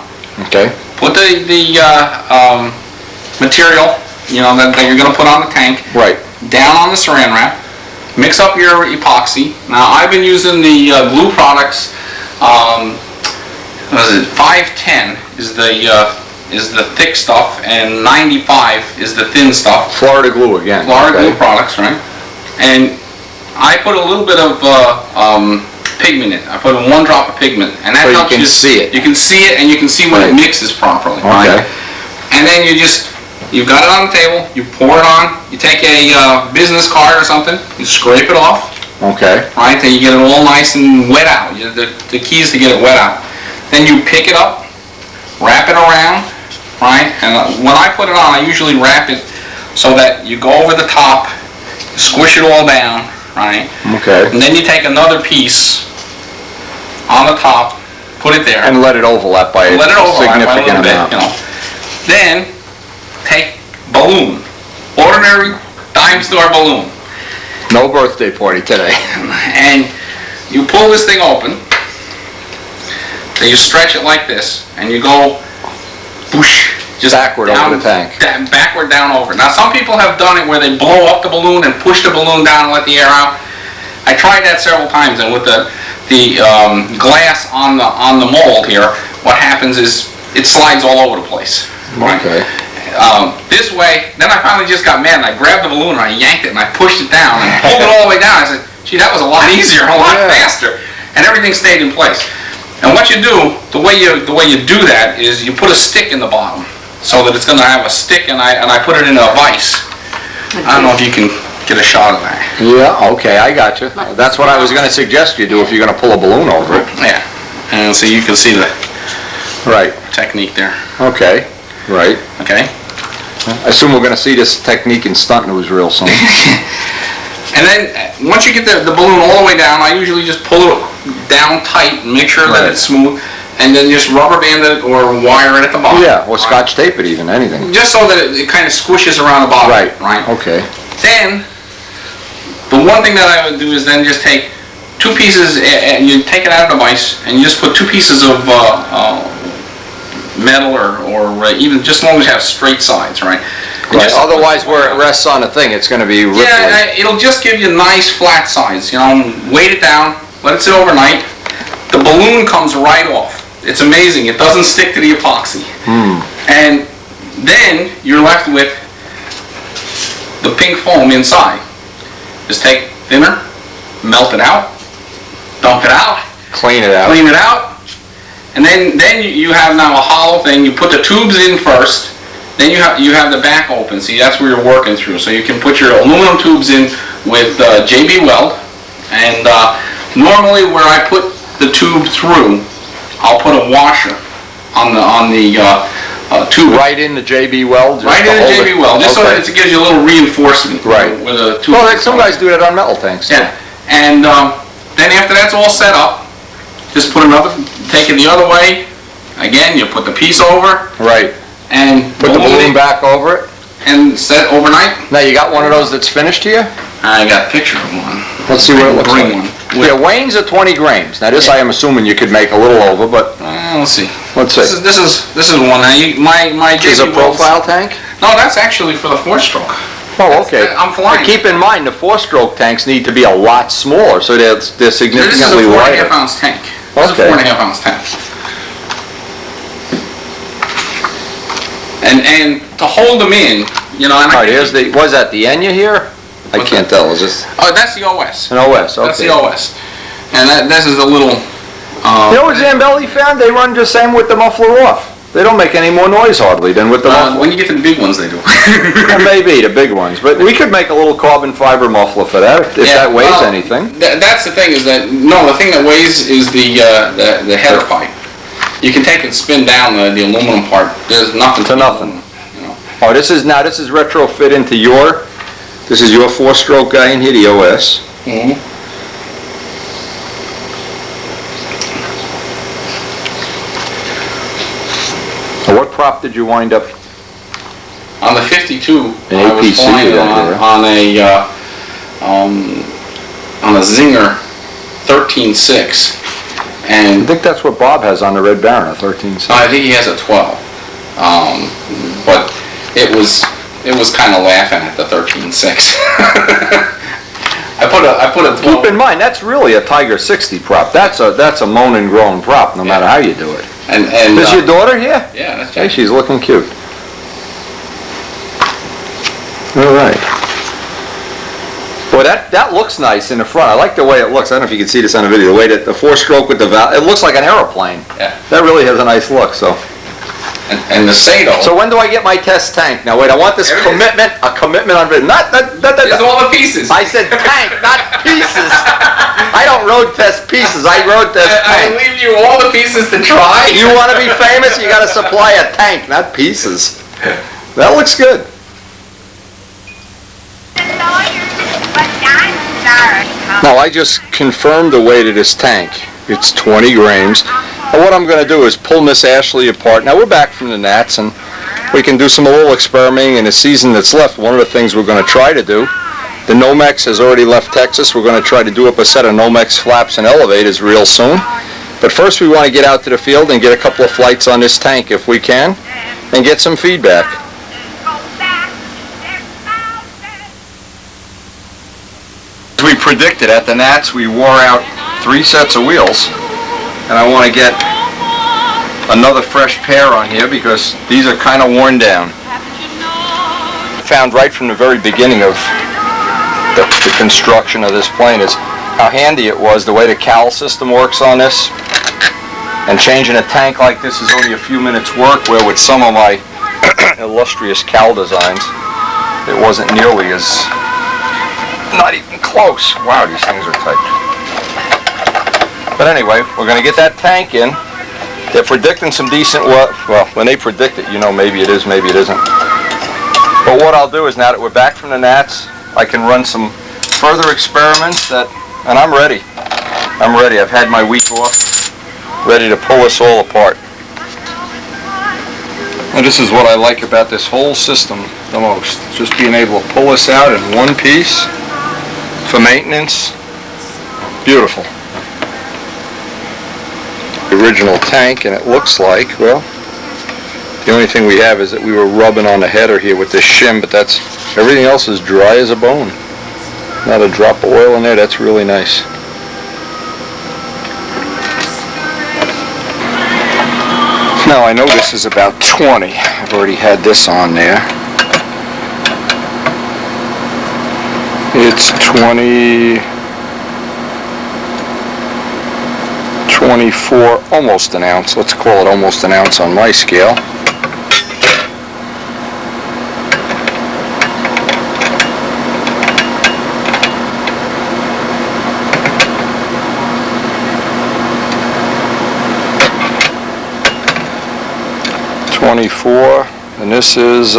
[SPEAKER 3] Okay.
[SPEAKER 6] Put the material, that you're going to put on the tank,
[SPEAKER 3] Right.
[SPEAKER 6] down on the saran wrap. Mix up your epoxy. Now I've been using the Glue Products. What is it? 510 is the thick stuff, and 95 is the thin stuff.
[SPEAKER 3] Florida Glue again.
[SPEAKER 6] Florida
[SPEAKER 3] okay.
[SPEAKER 6] Glue Products, right? And I put a little bit of pigment in. I put 1 drop of pigment, and that
[SPEAKER 3] So you
[SPEAKER 6] helps
[SPEAKER 3] can see it.
[SPEAKER 6] You can see it, and you can see when it
[SPEAKER 3] Right.
[SPEAKER 6] mixes properly.
[SPEAKER 3] Okay.
[SPEAKER 6] Right? And then you've got it on the table. You pour it on. You take a business card or something. You scrape it off.
[SPEAKER 3] Okay.
[SPEAKER 6] Right? Then you get it all nice and wet out. The key is to get it wet out. Then you pick it up, wrap it around, right? And when I put it on, I usually wrap it so that you go over the top, squish it all down, right?
[SPEAKER 3] Okay.
[SPEAKER 6] And then you take another piece on the top, put it there.
[SPEAKER 3] And let it overlap by a
[SPEAKER 6] Let it overlap by a
[SPEAKER 3] significant
[SPEAKER 6] little bit,
[SPEAKER 3] amount.
[SPEAKER 6] Then take balloon, ordinary dime store balloon,
[SPEAKER 3] No birthday party today.
[SPEAKER 6] and you pull this thing open. Then you stretch it like this, and you go, whoosh, just
[SPEAKER 3] Backward
[SPEAKER 6] down,
[SPEAKER 3] over the tank.
[SPEAKER 6] Backward down over. Now some people have done it where they blow up the balloon and push the balloon down and let the air out. I tried that several times, and with the glass on the mold here, what happens is it slides all over the place. Right?
[SPEAKER 3] Okay.
[SPEAKER 6] This way, then I finally just got mad, and I grabbed the balloon and I yanked it and I pushed it down and pulled it all the way down. I said, gee, that was a lot easier, a lot faster, and everything stayed in place. And what you do, the way you do that is you put a stick in the bottom, so that it's going to have a stick, and I put it in a vise. I don't know if you can get a shot of that.
[SPEAKER 3] Yeah, okay, I got you. That's what I was going to suggest you do if you're going to pull a balloon over it.
[SPEAKER 6] Yeah, and so you can see the
[SPEAKER 3] Right.
[SPEAKER 6] technique there.
[SPEAKER 3] Okay. Right.
[SPEAKER 6] Okay.
[SPEAKER 3] I assume we're going to see this technique in stunt news real soon.
[SPEAKER 6] And then once you get the balloon all the way down, I usually just pull it down tight and make sure that it's smooth, and then just rubber band it or wire it at the bottom.
[SPEAKER 3] Yeah, or scotch tape it even, anything.
[SPEAKER 6] Just so that it kind of squishes around the bottom.
[SPEAKER 3] Right.
[SPEAKER 6] Right.
[SPEAKER 3] Okay.
[SPEAKER 6] Then, the one thing that I would do is then just take 2 pieces, and you take it out of the vise, and you just put 2 pieces of metal or even just as long as you have straight sides, right?
[SPEAKER 3] Right. Otherwise, where it rests on the thing, it's going to be rippling.
[SPEAKER 6] Yeah, it'll just give you nice flat sides. Weight it down, let it sit overnight. The balloon comes right off. It's amazing. It doesn't stick to the epoxy. And then you're left with the pink foam inside. Just take thinner, melt it out, dump it out,
[SPEAKER 3] Clean it out.
[SPEAKER 6] clean it out, and then you have now a hollow thing. You put the tubes in first, then you have the back open. See, that's where you're working through. So you can put your aluminum tubes in with JB Weld, and normally where I put the tube through, I'll put a washer on the tube.
[SPEAKER 3] Right in the JB Weld?
[SPEAKER 6] Right in the JB Weld, just so that it gives you a little reinforcement.
[SPEAKER 3] Right.
[SPEAKER 6] With a tube.
[SPEAKER 3] Well, some guys do that on metal tanks.
[SPEAKER 6] Yeah, and then after that's all set up, just take it the other way. Again, you put the piece over
[SPEAKER 3] Right.
[SPEAKER 6] and
[SPEAKER 3] Put the balloon back over it.
[SPEAKER 6] and set overnight.
[SPEAKER 3] Now, you got one of those that's finished here?
[SPEAKER 6] I got a picture of one.
[SPEAKER 3] Let's see what it looks
[SPEAKER 6] Bring
[SPEAKER 3] like.
[SPEAKER 6] one.
[SPEAKER 3] Yeah, Wayne's are 20 grains. Now, this I am assuming you could make a little over, but
[SPEAKER 6] Let's see.
[SPEAKER 3] let's see.
[SPEAKER 6] This is one. Now my JB
[SPEAKER 3] Is a
[SPEAKER 6] Welds-
[SPEAKER 3] profile tank?
[SPEAKER 6] No, that's actually for the 4-stroke.
[SPEAKER 3] Oh, okay.
[SPEAKER 6] I'm flying.
[SPEAKER 3] But keep in mind, the 4-stroke tanks need to be a lot smaller, so they're
[SPEAKER 6] This is a
[SPEAKER 3] significantly
[SPEAKER 6] 4.5
[SPEAKER 3] lighter.
[SPEAKER 6] ounce tank. This is a
[SPEAKER 3] Okay.
[SPEAKER 6] 4.5 ounce tank. And to hold them in, you know. And
[SPEAKER 3] All right, here's the, was that the Enya here? I can't tell, is this
[SPEAKER 6] Oh, that's the OS.
[SPEAKER 3] an OS? Okay.
[SPEAKER 6] That's the OS. And this is a little.
[SPEAKER 3] You know what Zambelli found? They run just same with the muffler off. They don't make any more noise hardly than with the muffler.
[SPEAKER 6] When you get to the big ones, they do.
[SPEAKER 3] Maybe the big ones, but we could make a little carbon fiber muffler for that if that weighs
[SPEAKER 6] well,
[SPEAKER 3] anything.
[SPEAKER 6] That's the thing, is that the thing that weighs is the header pipe. You can take and spin down the aluminum part. There's nothing
[SPEAKER 3] To nothing.
[SPEAKER 6] You know.
[SPEAKER 3] Oh, this is retrofit into your. This is your 4-stroke guy in here, the OS.
[SPEAKER 6] Mm-hmm.
[SPEAKER 3] Now, what prop did you wind up?
[SPEAKER 6] On the 52,
[SPEAKER 3] An
[SPEAKER 6] I was
[SPEAKER 3] APC
[SPEAKER 6] flying on a Zinger 13.6,
[SPEAKER 3] I
[SPEAKER 6] and
[SPEAKER 3] think that's what Bob has on the Red Baron, a 13.6.
[SPEAKER 6] I think he has a 12. But it was kind of laughing at the 13.6. I put a 12.
[SPEAKER 3] Keep in mind, that's really a Tiger 60 prop. That's a mown and grown prop, no matter how you do it.
[SPEAKER 6] And
[SPEAKER 3] Is your daughter here?
[SPEAKER 6] yeah, that's
[SPEAKER 3] Hey, she's looking cute. All right. Boy, that looks nice in the front. I like the way it looks. I don't know if you can see this on the video. The way that the 4-stroke with the valve, it looks like an aeroplane.
[SPEAKER 6] Yeah.
[SPEAKER 3] That really has a nice look. So
[SPEAKER 6] and the Sato.
[SPEAKER 3] when do I get my test tank? Now wait, I want this
[SPEAKER 6] There it is.
[SPEAKER 3] commitment. A commitment on not
[SPEAKER 6] There's all the pieces.
[SPEAKER 3] I said tank, not pieces. I don't road test pieces. I road test
[SPEAKER 6] I
[SPEAKER 3] tank.
[SPEAKER 6] leave you all the pieces to try.
[SPEAKER 3] You want to be famous? You got to supply a tank, not pieces. That looks good. Now I just confirmed the weight of this tank. It's 20 grams. And what I'm going to do is pull Miss Ashley apart. Now we're back from the Nats and we can do some little experimenting in the season that's left. One of the things we're going to try to do, the Nomex has already left Texas. We're going to try to do up a set of Nomex flaps and elevators real soon. But first we want to get out to the field and get a couple of flights on this tank if we can and get some feedback. As we predicted at the Nats, we wore out 3 sets of wheels, and I want to get another fresh pair on here because these are kind of worn down. Found right from the very beginning of the construction of this plane is how handy it was, the way the cowl system works on this, and changing a tank like this is only a few minutes work, where with some of my illustrious cowl designs it wasn't nearly as, not even close. Wow, these things are tight. But anyway, we're going to get that tank in. They're predicting some decent well, when they predict it, you know, maybe it is, maybe it isn't. But what I'll do is, now that we're back from the Nats, I can run some further experiments and I'm ready. I'm ready. I've had my week off, ready to pull this all apart. And this is what I like about this whole system the most. Just being able to pull this out in one piece for maintenance. Beautiful. The original tank, and it looks like, well, the only thing we have is that we were rubbing on the header here with this shim, but that's, everything else is dry as a bone. Not a drop of oil in there. That's really nice. Now I know this is about 20. I've already had this on there. It's 24, almost an ounce. Let's call it almost an ounce on my scale. And this is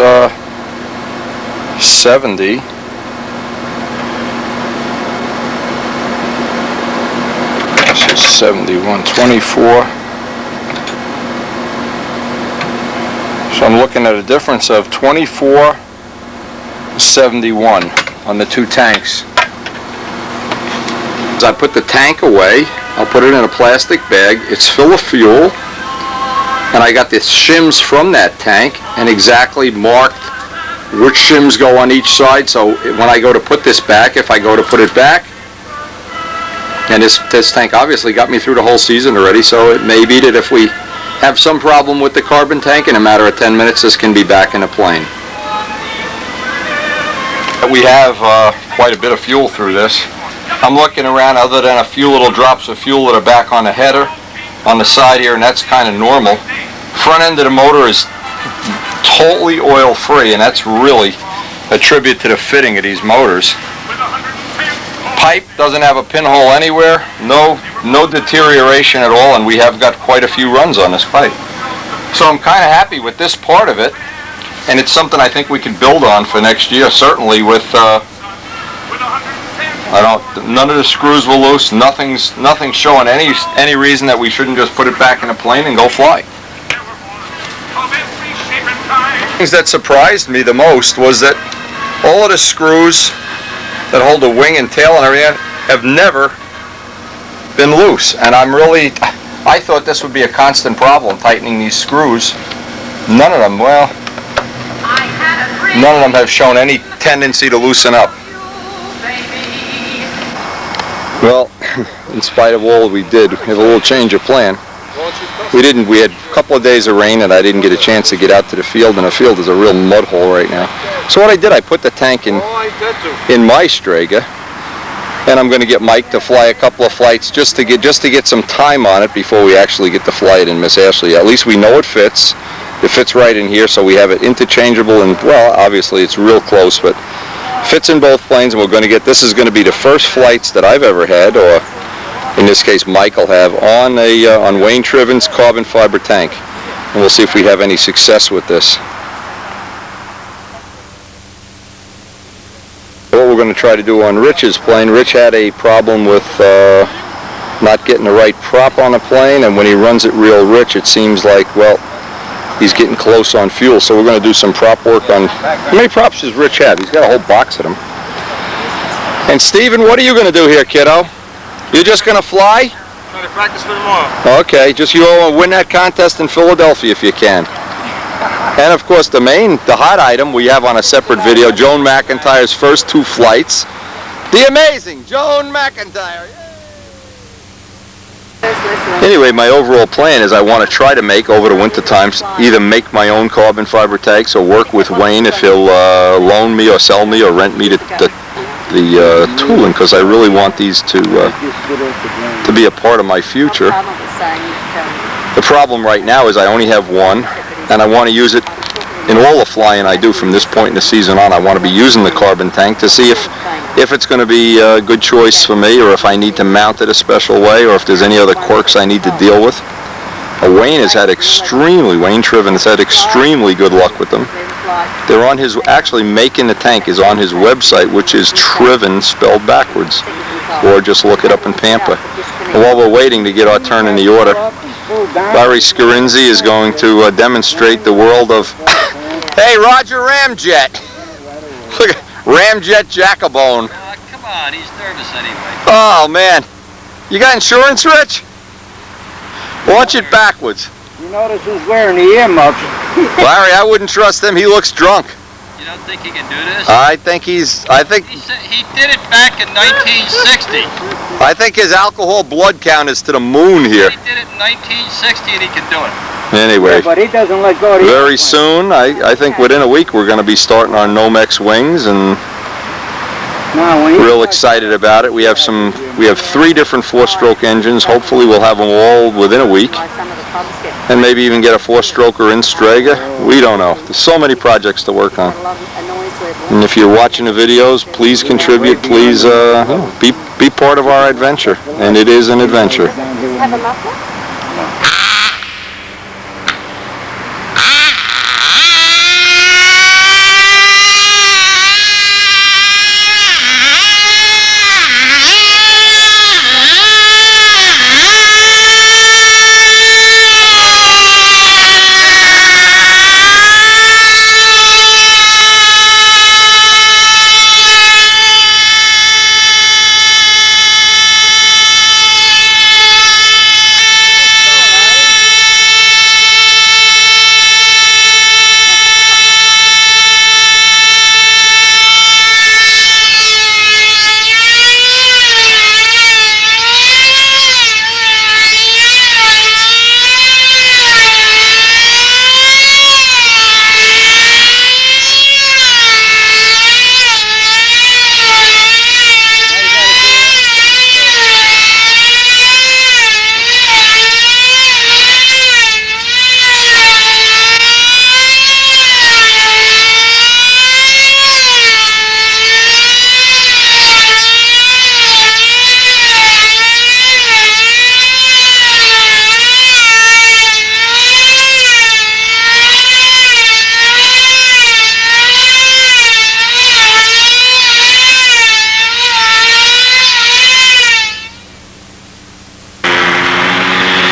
[SPEAKER 3] 70. This is 71, 24. So I'm looking at a difference of 24 to 71 on the 2 tanks. As I put the tank away, I'll put it in a plastic bag. It's full of fuel. And I got the shims from that tank and exactly marked which shims go on each side. So when I go to put this back, if I go to put it back, and this tank obviously got me through the whole season already, so it may be that if we
[SPEAKER 1] have some problem with the carbon tank, in a matter of 10 minutes this can be back in a plane. We have quite a bit of fuel through this. I'm looking around, other than a few little drops of fuel that are back on the header, on the side here, and that's kind of normal. Front end of the motor is totally oil free, and that's really a tribute to the fitting of these motors. Pipe doesn't have a pinhole anywhere, no deterioration at all, and we have got quite a few runs on this pipe. So I'm kind of happy with this part of it, and it's something I think we can build on for next year, certainly with none of the screws were loose, nothing's showing any reason that we shouldn't just put it back in a plane and go fly. Things that surprised me the most was that all of the screws that hold the wing and tail and everything have never been loose, and I thought this would be a constant problem, tightening these screws. None of them, well, none of them have shown any tendency to loosen up. Well, in spite of all we did, we have a little change of plan. We had a couple of days of rain and I didn't get a chance to get out to the field, and the field is a real mud hole right now. So what I did, I put the tank in my Strega, and I'm going to get Mike to fly a couple of flights just to get some time on it before we actually get to fly it in Miss Ashley. At least we know it fits. It fits right in here, so we have it interchangeable, and well, obviously it's real close, but fits in both planes, and we're going to get, this is going to be the first flights that I've ever had, or in this case Mike will have, on Wayne Triven's carbon fiber tank. And we'll see if we have any success with this. What we're going to try to do on Rich's plane, Rich had a problem with not getting the right prop on the plane, and when he runs it real rich, it seems like, well, he's getting close on fuel. So we're going to do some prop work on, how many props does Rich have? He's got a whole box of them. And Steven, what are you going to do here, kiddo? You're just going to fly?
[SPEAKER 5] Trying to practice for tomorrow.
[SPEAKER 1] Okay, just you want to win that contest in Philadelphia if you can. And of course the hot item we have on a separate video, Joan McIntyre's first 2 flights. The amazing Joan McIntyre! Anyway, my overall plan is I want to try to make, over the winter times, either make my own carbon fiber tanks or work with Wayne if he'll loan me or sell me or rent me the tooling, because I really want these to be a part of my future. The problem right now is I only have one, and I want to use it in all the flying I do from this point in the season on. I want to be using the carbon tank to see if it's going to be a good choice for me, or if I need to mount it a special way, or if there's any other quirks I need to deal with. Wayne Triven has had extremely good luck with them. They're on his, actually making the tank is on his website, which is Triven spelled backwards, or just look it up in Pampa. And while we're waiting to get our turn in the order, Larry Scarinzi is going to demonstrate the world of, hey, Roger Ramjet. Look at Ramjet Jacobone.
[SPEAKER 3] Come on, he's nervous anyway.
[SPEAKER 1] Oh, man. You got insurance, Rich? Watch it backwards.
[SPEAKER 5] You notice who's wearing the earmuffs?
[SPEAKER 1] Larry, I wouldn't trust him. He looks drunk.
[SPEAKER 3] You don't think he can do this?
[SPEAKER 1] I think
[SPEAKER 3] He did it back in 1960.
[SPEAKER 1] I think his alcohol blood count is to the moon here.
[SPEAKER 3] He did it in 1960 and he can do it.
[SPEAKER 1] Anyway,
[SPEAKER 5] Yeah, but he doesn't let go of the
[SPEAKER 1] very soon, I think within a week, we're going to be starting our Nomex wings, and real excited about it. We have 3 different 4-stroke engines. Hopefully we'll have them all within a week, and maybe even get a 4-stroker in Strega. We don't know. There's so many projects to work on. And if you're watching the videos, please contribute. Please be part of our adventure. And it is an adventure.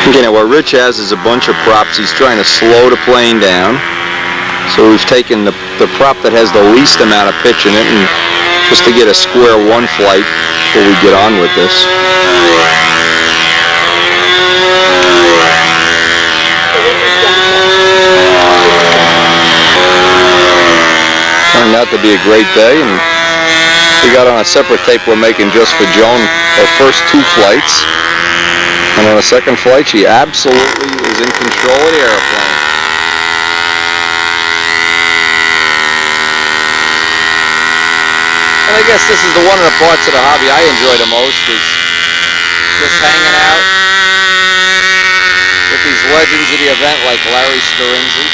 [SPEAKER 1] Okay, now what Rich has is a bunch of props. He's trying to slow the plane down. So we've taken the prop that has the least amount of pitch in it, and just to get a square one flight before we get on with this. Turned out to be a great day, and we got on a separate tape we're making just for Joan our first 2 flights. And on the second flight, she absolutely is in control of the airplane. And I guess this is one of the parts of the hobby I enjoy the most, is just hanging out with these legends of the event like Larry Scarinzi.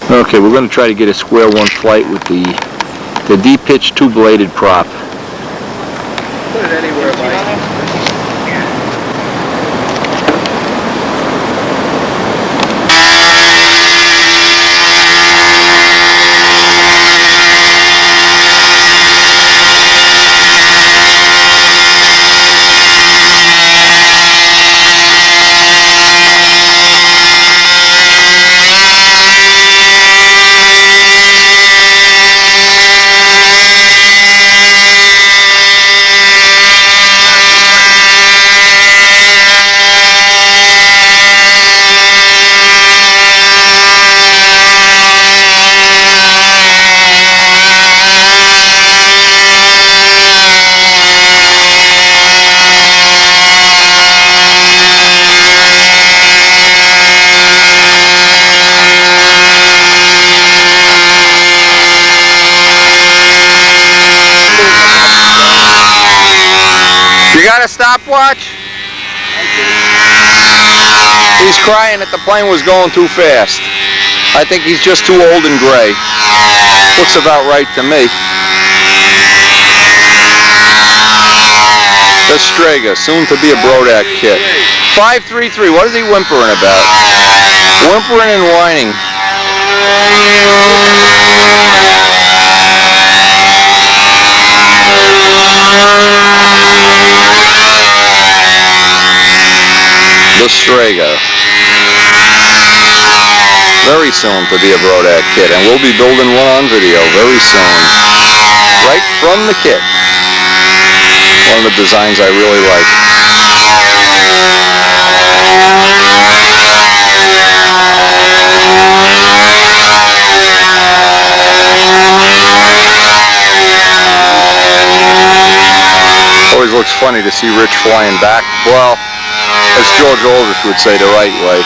[SPEAKER 1] Okay, we're going to try to get a square one flight with the D-pitch 2-bladed prop.
[SPEAKER 2] Put it anywhere, Mike.
[SPEAKER 1] You got a stopwatch? He's crying that the plane was going too fast. I think he's just too old and gray. Looks about right to me. The Strega, soon to be a Brodak kit. 533, what is he whimpering about? Whimpering and whining. The Strega. Very soon to be a Brodak kit, and we'll be building one on video very soon. Right from the kit. One of the designs I really like. Always looks funny to see Rich flying back. Well, as George Aldrich would say, the right way.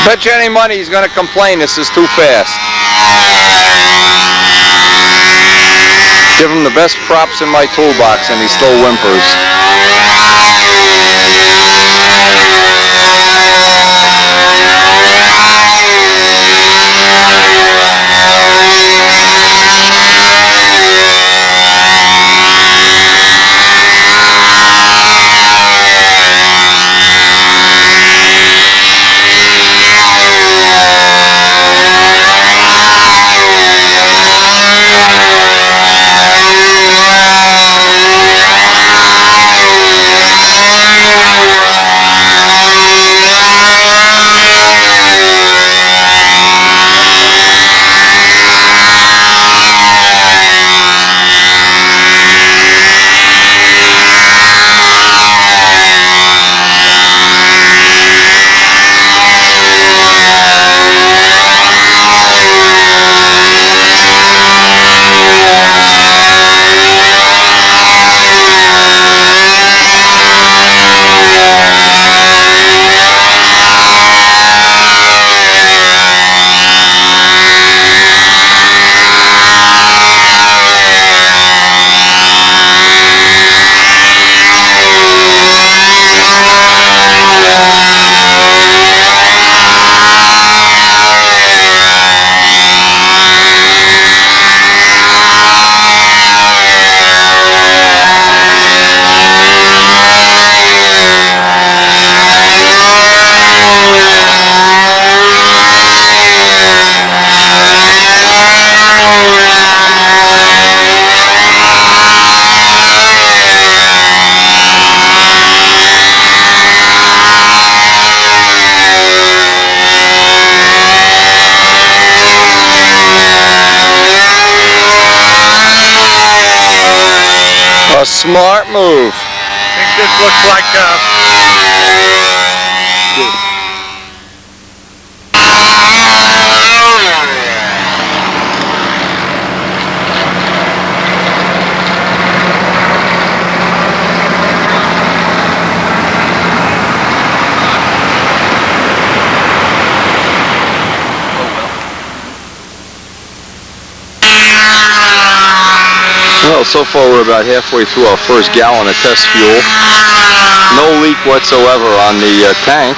[SPEAKER 3] Bet you any money he's going to complain this is too fast. Give him the best props in my toolbox and he still whimpers. A smart move.
[SPEAKER 2] I think this looks like
[SPEAKER 3] Well, so far we're about halfway through our first gallon of test fuel. No leak whatsoever on the tank.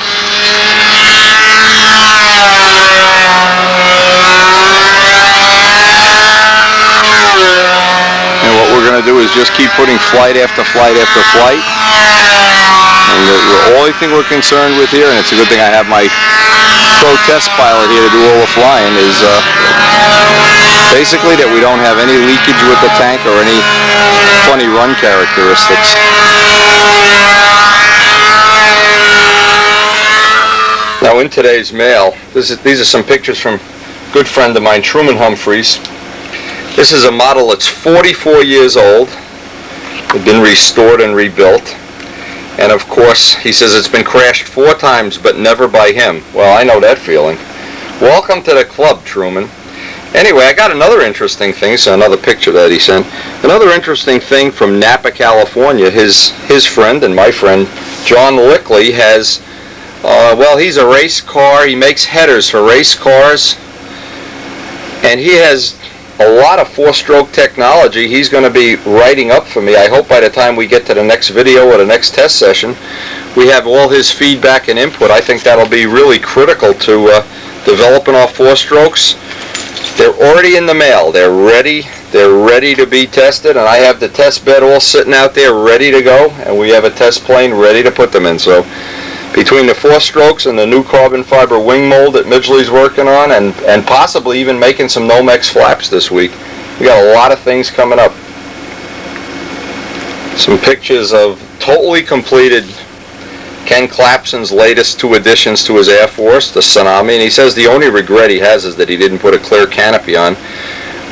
[SPEAKER 3] And what we're going to do is just keep putting flight after flight after flight. And the only thing we're concerned with here, and it's a good thing I have my pro test pilot here to do all the flying, is basically that we don't have any leakage with the tank or any funny run characteristics. Now in today's mail, these are some pictures from a good friend of mine, Truman Humphreys. This is a model that's 44 years old. It's been restored and rebuilt. And of course, he says it's been crashed 4 times, but never by him. Well, I know that feeling. Welcome to the club, Truman. Anyway, I got another interesting thing, so another picture that he sent. Another interesting thing from Napa, California. His friend and my friend, John Lickley, has, well, he's a race car. He makes headers for race cars. And he has a lot of 4-stroke technology he's going to be writing up for me. I hope by the time we get to the next video or the next test session, we have all his feedback and input. I think that'll be really critical to developing our 4-strokes. They're already in the mail. They're ready to be tested, and I have the test bed all sitting out there ready to go, and we have a test plane ready to put them in. So between the 4-strokes and the new carbon fiber wing mold that Midgley's working on, and possibly even making some Nomex flaps this week, we got a lot of things coming up. Some pictures of totally completed Ken Clapson's latest 2 additions to his Air Force, the Tsunami, and he says the only regret he has is that he didn't put a clear canopy on.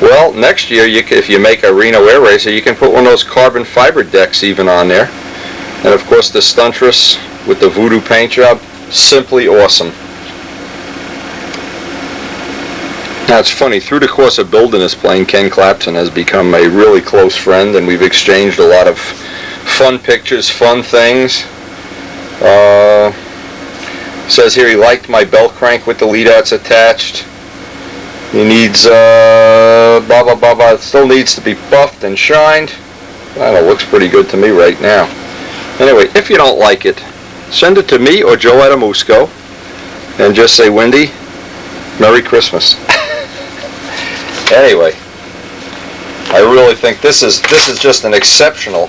[SPEAKER 3] Well, next year, if you make a Reno Air Racer, you can put one of those carbon fiber decks even on there. And of course the Stuntress with the Voodoo paint job, simply awesome. Now it's funny, through the course of building this plane, Ken Clapson has become a really close friend, and we've exchanged a lot of fun pictures, fun things.
[SPEAKER 1] Says here he liked my bell crank with the lead outs attached. He needs, blah, blah, blah, blah. It still needs to be buffed and shined. I don't know, looks pretty good to me right now. Anyway, if you don't like it, send it to me or Joe Adamusco and just say, Wendy, Merry Christmas. Anyway, I really think this is just an exceptional,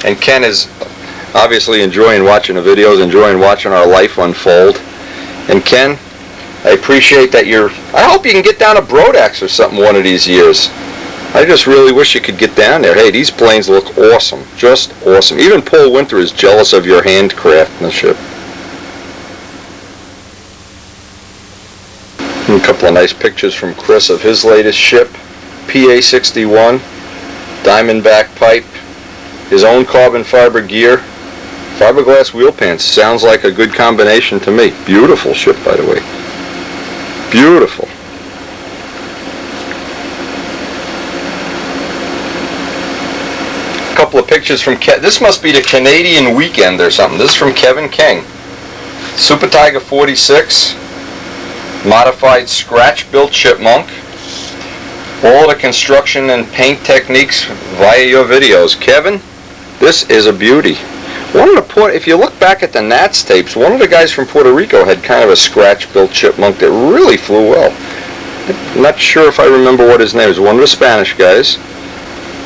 [SPEAKER 1] and Ken is obviously enjoying watching the videos, enjoying watching our life unfold. And Ken, I appreciate that I hope you can get down to Brodax or something one of these years. I just really wish you could get down there. Hey, these planes look awesome, just awesome. Even Paul Winter is jealous of your handcraftsmanship. And a couple of nice pictures from Chris of his latest ship, PA-61, Diamondback pipe, his own carbon fiber gear, fiberglass wheel pants. Sounds like a good combination to me. Beautiful ship, by the way. Beautiful. A couple of pictures from this must be the Canadian Weekend or something. This is from Kevin King. Super Tiger 46, modified scratch-built chipmunk. All the construction and paint techniques via your videos. Kevin, this is a beauty. If you look back at the Nats tapes, one of the guys from Puerto Rico had kind of a scratch-built chipmunk that really flew well. I'm not sure if I remember what his name is. One of the Spanish guys.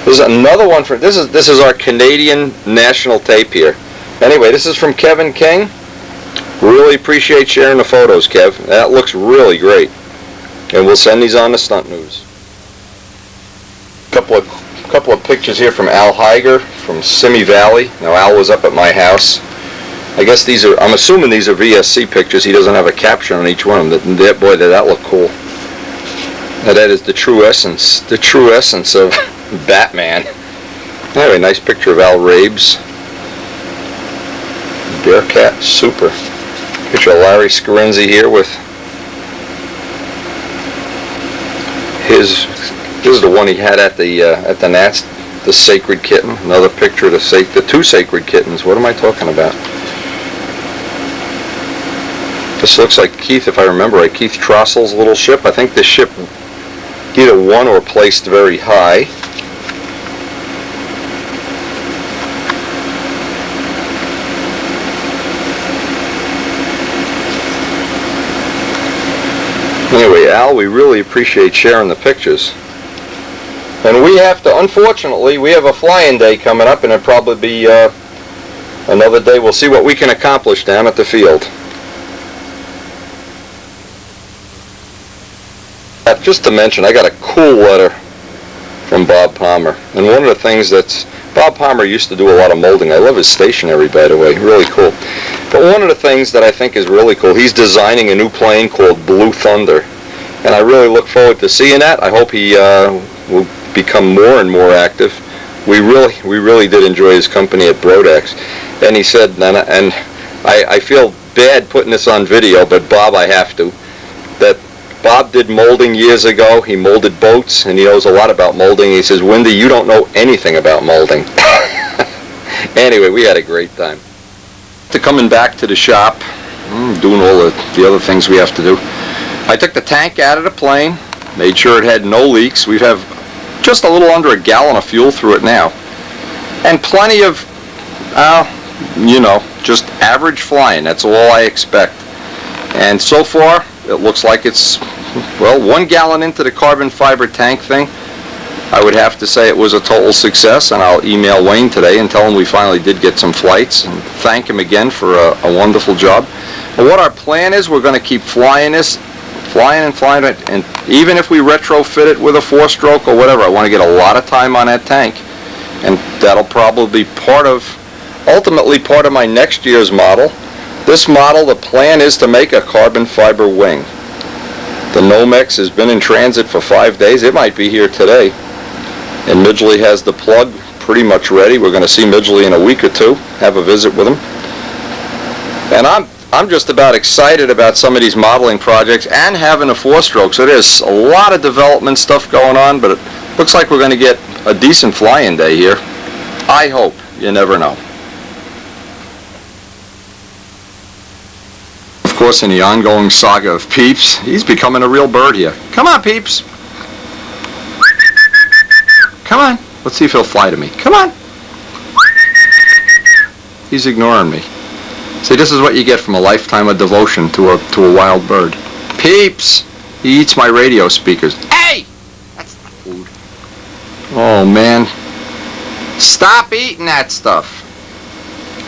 [SPEAKER 1] This is another one for this is our Canadian national tape here. Anyway, this is from Kevin King. Really appreciate sharing the photos, Kev. That looks really great. And we'll send these on to Stunt News. Couple of pictures here from Al Heiger from Simi Valley. Now Al was up at my house. I guess I'm assuming these are VSC pictures. He doesn't have a caption on each one of them. Boy, did that look cool. Now that is the true essence of Batman. Anyway, nice picture of Al Rabes. Bearcat, super. Picture of Larry Scarenzi here with his. This is the one he had at the Nats, the Sacred Kitten. Another picture of the two Sacred Kittens. What am I talking about? This looks like Keith, if I remember right, Keith Trossel's little ship. I think this ship either won or placed very high. Anyway, Al, we really appreciate sharing the pictures. And we have to, unfortunately, we have a flying day coming up, and it'll probably be another day. We'll see what we can accomplish down at the field. Just to mention, I got a cool letter from Bob Palmer. And one of the things Bob Palmer used to do a lot of molding. I love his stationery, by the way, really cool. But one of the things that I think is really cool, he's designing a new plane called Blue Thunder. And I really look forward to seeing that. I hope he will become more and more active. We really did enjoy his company at Brodax. And he said, and I feel bad putting this on video, but Bob, I have to, that Bob did molding years ago. He molded boats, and he knows a lot about molding. He says, Wendy, you don't know anything about molding. Anyway, we had a great time. Coming back to the shop, doing all the other things we have to do. I took the tank out of the plane, made sure it had no leaks. We have just a little under a gallon of fuel through it now. And plenty of, just average flying. That's all I expect. And so far, it looks like it's, 1 gallon into the carbon fiber tank thing. I would have to say it was a total success, and I'll email Wayne today and tell him we finally did get some flights, and thank him again for a wonderful job. And what our plan is, we're going to keep flying this, flying it, and even if we retrofit it with a 4-stroke or whatever, I want to get a lot of time on that tank, and that'll probably be ultimately part of my next year's model. This model, the plan is to make a carbon fiber wing. The Nomex has been in transit for 5 days. It might be here today. And Midgley has the plug pretty much ready. We're going to see Midgley in a week or two, have a visit with him. And I'm just about excited about some of these modeling projects and having a 4-stroke. So there's a lot of development stuff going on, but it looks like we're going to get a decent flying day here. I hope. You never know. Of course, in the ongoing saga of Peeps, he's becoming a real bird here. Come on, Peeps. Come on. Let's see if he'll fly to me. Come on. He's ignoring me. See, this is what you get from a lifetime of devotion to a wild bird. Peeps! He eats my radio speakers. Hey! That's not food. Oh, man. Stop eating that stuff.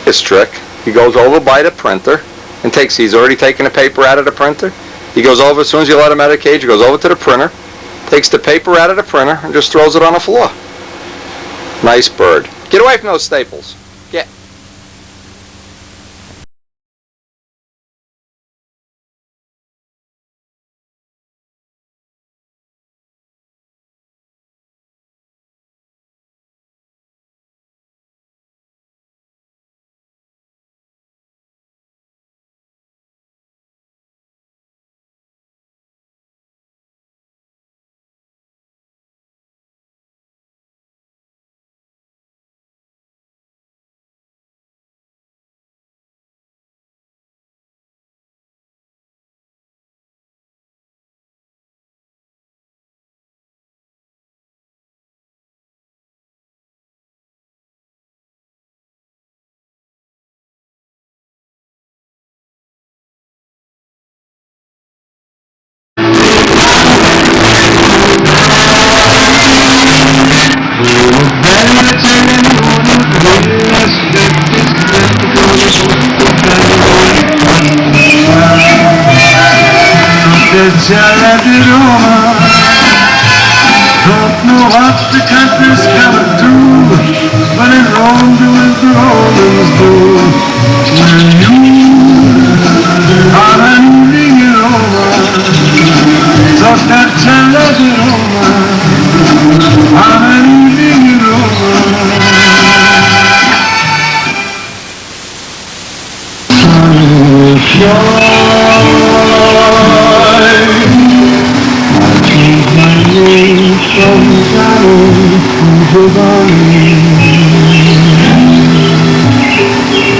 [SPEAKER 1] This trick. He goes over by the printer and he's already taken the paper out of the printer. He goes over, as soon as you let him out of the cage, he goes over to the printer, takes the paper out of the printer, and just throws it on the floor. Nice bird. Get away from those staples. Get.
[SPEAKER 7] Don't know what the country's gonna do, but it won't do as the Romans do. When you are leaving it over, so that tell it over, I'm leaving it over.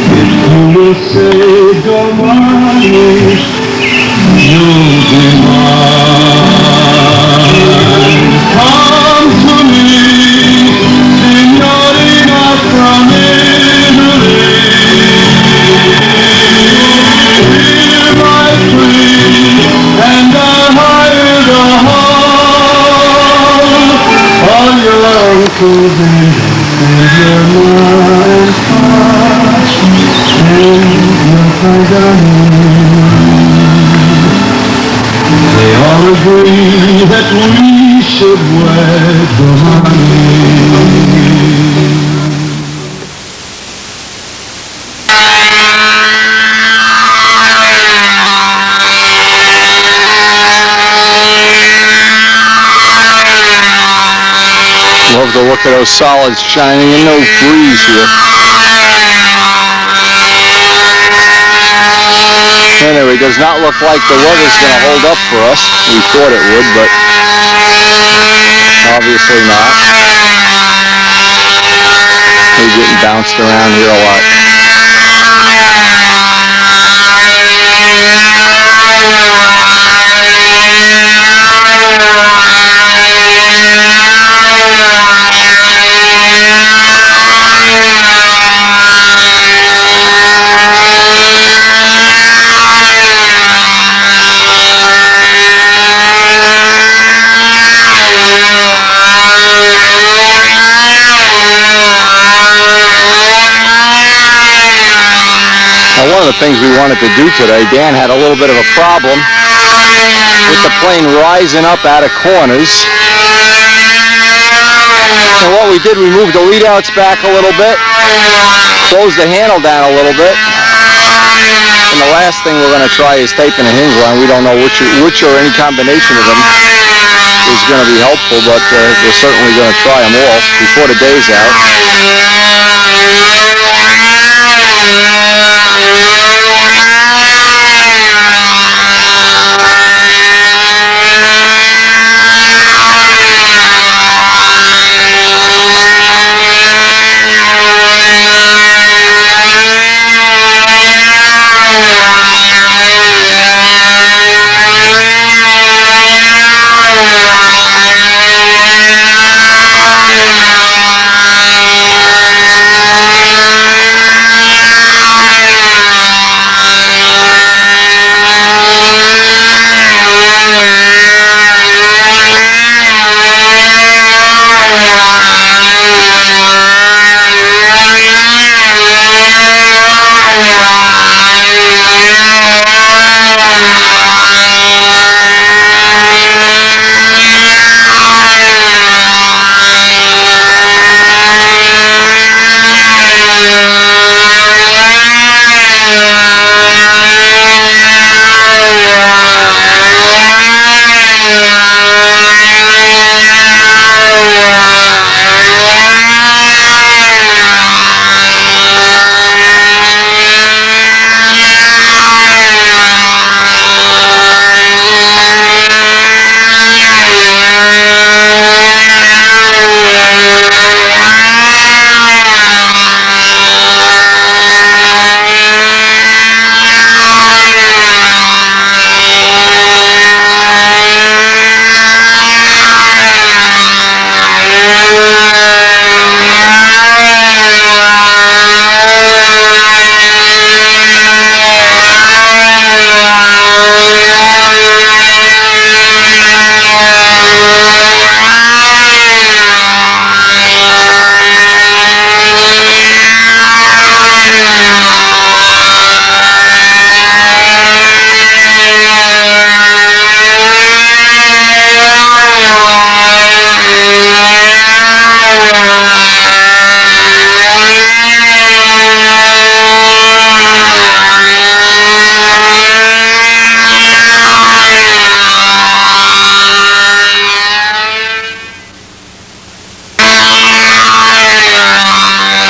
[SPEAKER 7] If you will say Domani, you'll be mine. Come to me, signorina from Italy. Hear my plea, and I'll hire the hall. All your uncles and your mine and your they all agree that we should wed the money.
[SPEAKER 1] Love to look at those solids shining in no breeze here. Anyway, does not look like the weather's going to hold up for us. We thought it would, but obviously not. We're getting bounced around here a lot. One of the things we wanted to do today, Dan had a little bit of a problem with the plane rising up out of corners. And what we did, we moved the lead outs back a little bit, closed the handle down a little bit. And the last thing we're going to try is taping a hinge line. We don't know which or any combination of them is going to be helpful, but we're certainly going to try them all before the day's out.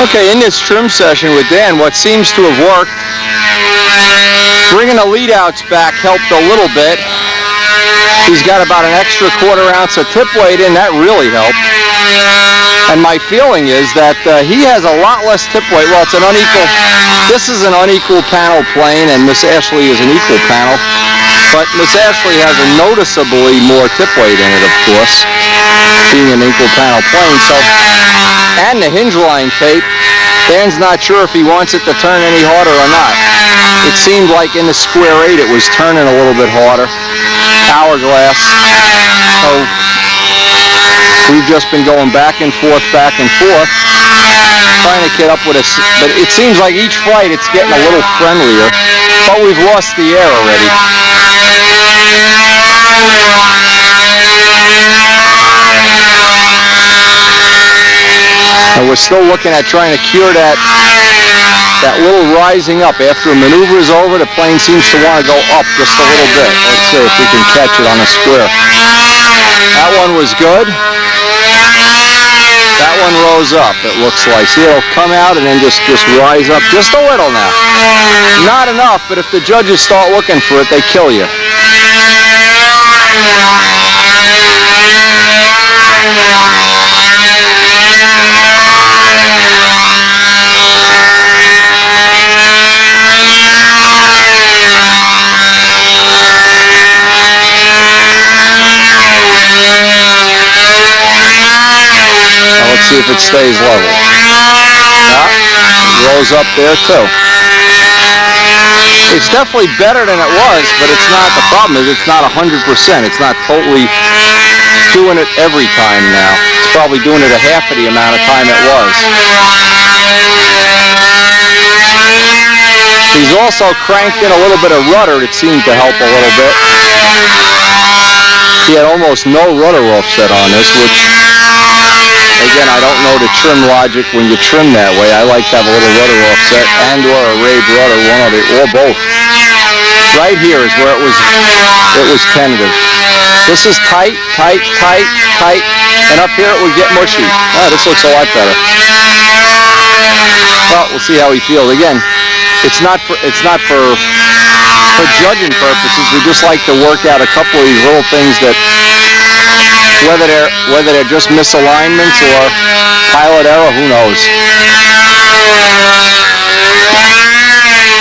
[SPEAKER 3] Okay, in this trim session with Dan, what seems to have worked, bringing the lead outs back helped a little bit. He's got about an extra 1/4 ounce of tip weight in, that really helped. And my feeling is that he has a lot less tip weight. Well, it's an unequal, this is an unequal panel plane, and Miss Ashley is an equal panel. But Miss Ashley has a noticeably more tip weight in it, of course, being an equal panel plane. So, and the hinge line tape, Dan's not sure if he wants it to turn any harder or not. It seemed like in the square 8 it was turning a little bit harder. Hourglass. So we've just been going back and forth, trying to get up with us. But it seems like each flight it's getting a little friendlier. But we've lost the air already. And we're still looking at trying to cure that little rising up. After a maneuver is over, the plane seems to want to go up just a little bit. Let's see if we can catch it on a square. That one was good. That one rose up, it looks like. See, it'll come out and then just rise up just a little now. Not enough, but if the judges start looking for it, they kill you. Let's see if it stays level. Yeah, it rolls up there too. It's definitely better than it was, but it's not, the problem is it's not 100%. It's not totally doing it every time now. It's probably doing it a half of the amount of time it was. He's also cranked in a little bit of rudder that seemed to help a little bit. He had almost no rudder offset on this, which, again, I don't know the trim logic when you trim that way. I like to have a little rudder offset and or a raved rudder, one of the, or both. Right here is where it was tentative. This is tight, and up here it would get mushy. Oh, this looks a lot better. Well, we'll see how he feels. Again, it's not for judging purposes. We just like to work out a couple of these little things that, whether they're just misalignments or pilot error, who knows.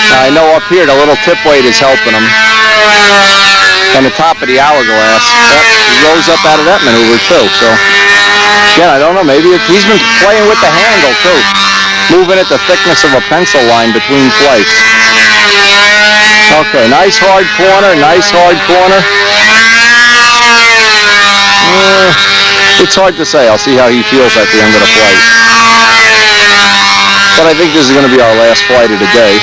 [SPEAKER 3] Now I know up here the little tip weight is helping him. And the top of the hourglass, he rose up out of that maneuver too. So again, I don't know, maybe he's been playing with the handle too, moving at the thickness of a pencil line between flights. Okay, nice hard corner. It's hard to say. I'll see how he feels at the end of the flight. But I think this is going to be our last flight of the day.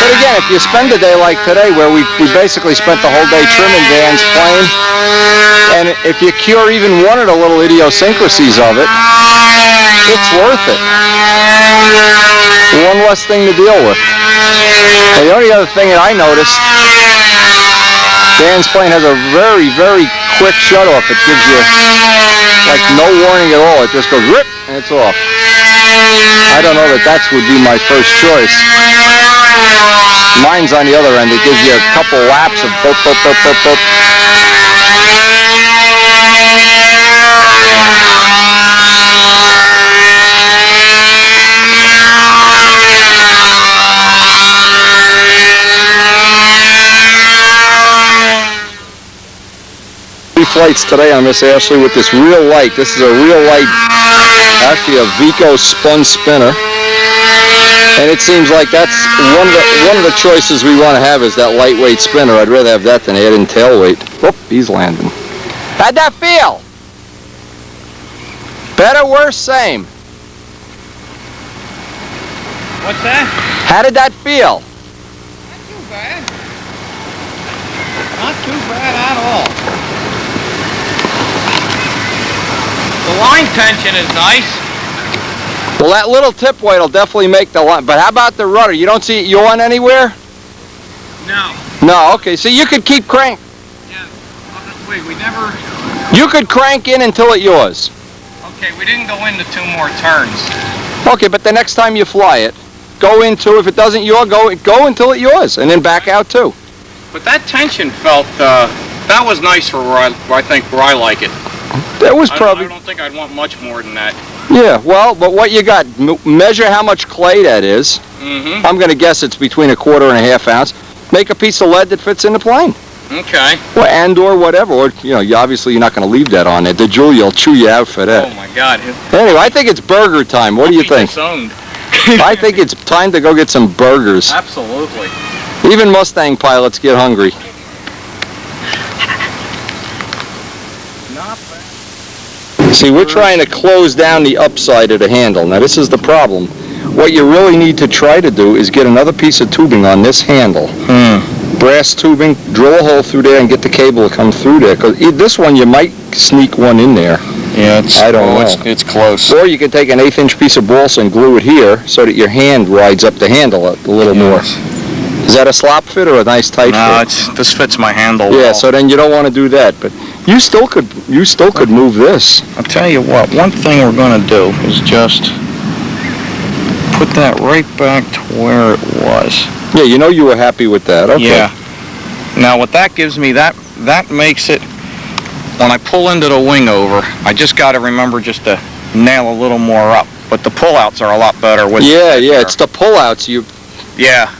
[SPEAKER 3] But again, if you spend a day like today where we basically spent the whole day trimming Dan's plane, and if you cure even one of the little idiosyncrasies of it, it's worth it. One less thing to deal with. And the only other thing that I noticed, Dan's plane has a very, very quick shut-off. It gives you like no warning at all. It just goes rip and it's off. I don't know that would be my first choice. Mine's on the other end. It gives you a couple laps of boop, boop, boop, boop, boop. Flights today on Miss Ashley with this real light. This is a real light, actually a Vico spun spinner, and it seems like that's one of the choices we want to have is that lightweight spinner. I'd rather have that than add in tail weight. Whoop, he's landing. How'd that feel? Better, worse, same?
[SPEAKER 5] What's that?
[SPEAKER 3] How did that feel?
[SPEAKER 5] Not too bad. Not too bad at all. The line tension is nice.
[SPEAKER 3] Well, that little tip weight will definitely make the line. But how about the rudder? You don't see it yawn anywhere?
[SPEAKER 5] No.
[SPEAKER 3] No, okay. So you could keep crank.
[SPEAKER 5] Yeah. Wait, we never...
[SPEAKER 3] You could crank in until it yaws.
[SPEAKER 2] Okay, we didn't go into 2 more turns.
[SPEAKER 3] Okay, but the next time you fly it, go into, if it doesn't yours, go until it's yours, and then back out too.
[SPEAKER 2] But that tension felt, that was nice for where I like it.
[SPEAKER 3] That was probably...
[SPEAKER 2] I don't think I'd want much more than that.
[SPEAKER 3] Yeah, well, but what you got, measure how much clay that is.
[SPEAKER 2] Mm-hmm.
[SPEAKER 3] I'm going to guess it's between 1/4 and 1/2 ounce. Make a piece of lead that fits in the plane.
[SPEAKER 2] Okay.
[SPEAKER 3] Well, or whatever, or, you know, obviously you're not going to leave that on there. The jewel, you'll chew you out for that.
[SPEAKER 2] Oh my God.
[SPEAKER 3] Anyway, I think it's burger time. What do you think?
[SPEAKER 2] Disowned.
[SPEAKER 3] I think it's time to go get some burgers.
[SPEAKER 2] Absolutely.
[SPEAKER 3] Even Mustang pilots get hungry.
[SPEAKER 2] Not bad.
[SPEAKER 3] See, we're trying to close down the upside of the handle. Now, this is the problem. What you really need to try to do is get another piece of tubing on this handle. Brass tubing, drill a hole through there and get the cable to come through there. Because this one, you might sneak one in there.
[SPEAKER 2] Yeah,
[SPEAKER 3] I don't know.
[SPEAKER 2] It's close.
[SPEAKER 3] Or you can take an 1/8 inch piece of balsa and glue it here so that your hand rides up the handle a little more. Is that a slop fit or a nice tight fit?
[SPEAKER 2] This fits my handle
[SPEAKER 3] Yeah,
[SPEAKER 2] well.
[SPEAKER 3] so then you don't want to do that. But you still could move this.
[SPEAKER 2] I'll tell you what, one thing we're going to do is just put that right back to where it was.
[SPEAKER 3] Yeah, you know you were happy with that. Okay.
[SPEAKER 2] Yeah. Now what that gives me, that makes it, when I pull into the wing over, I just got to remember just to nail a little more up. But the pullouts are a lot better with
[SPEAKER 3] it's the pullouts.
[SPEAKER 2] Yeah.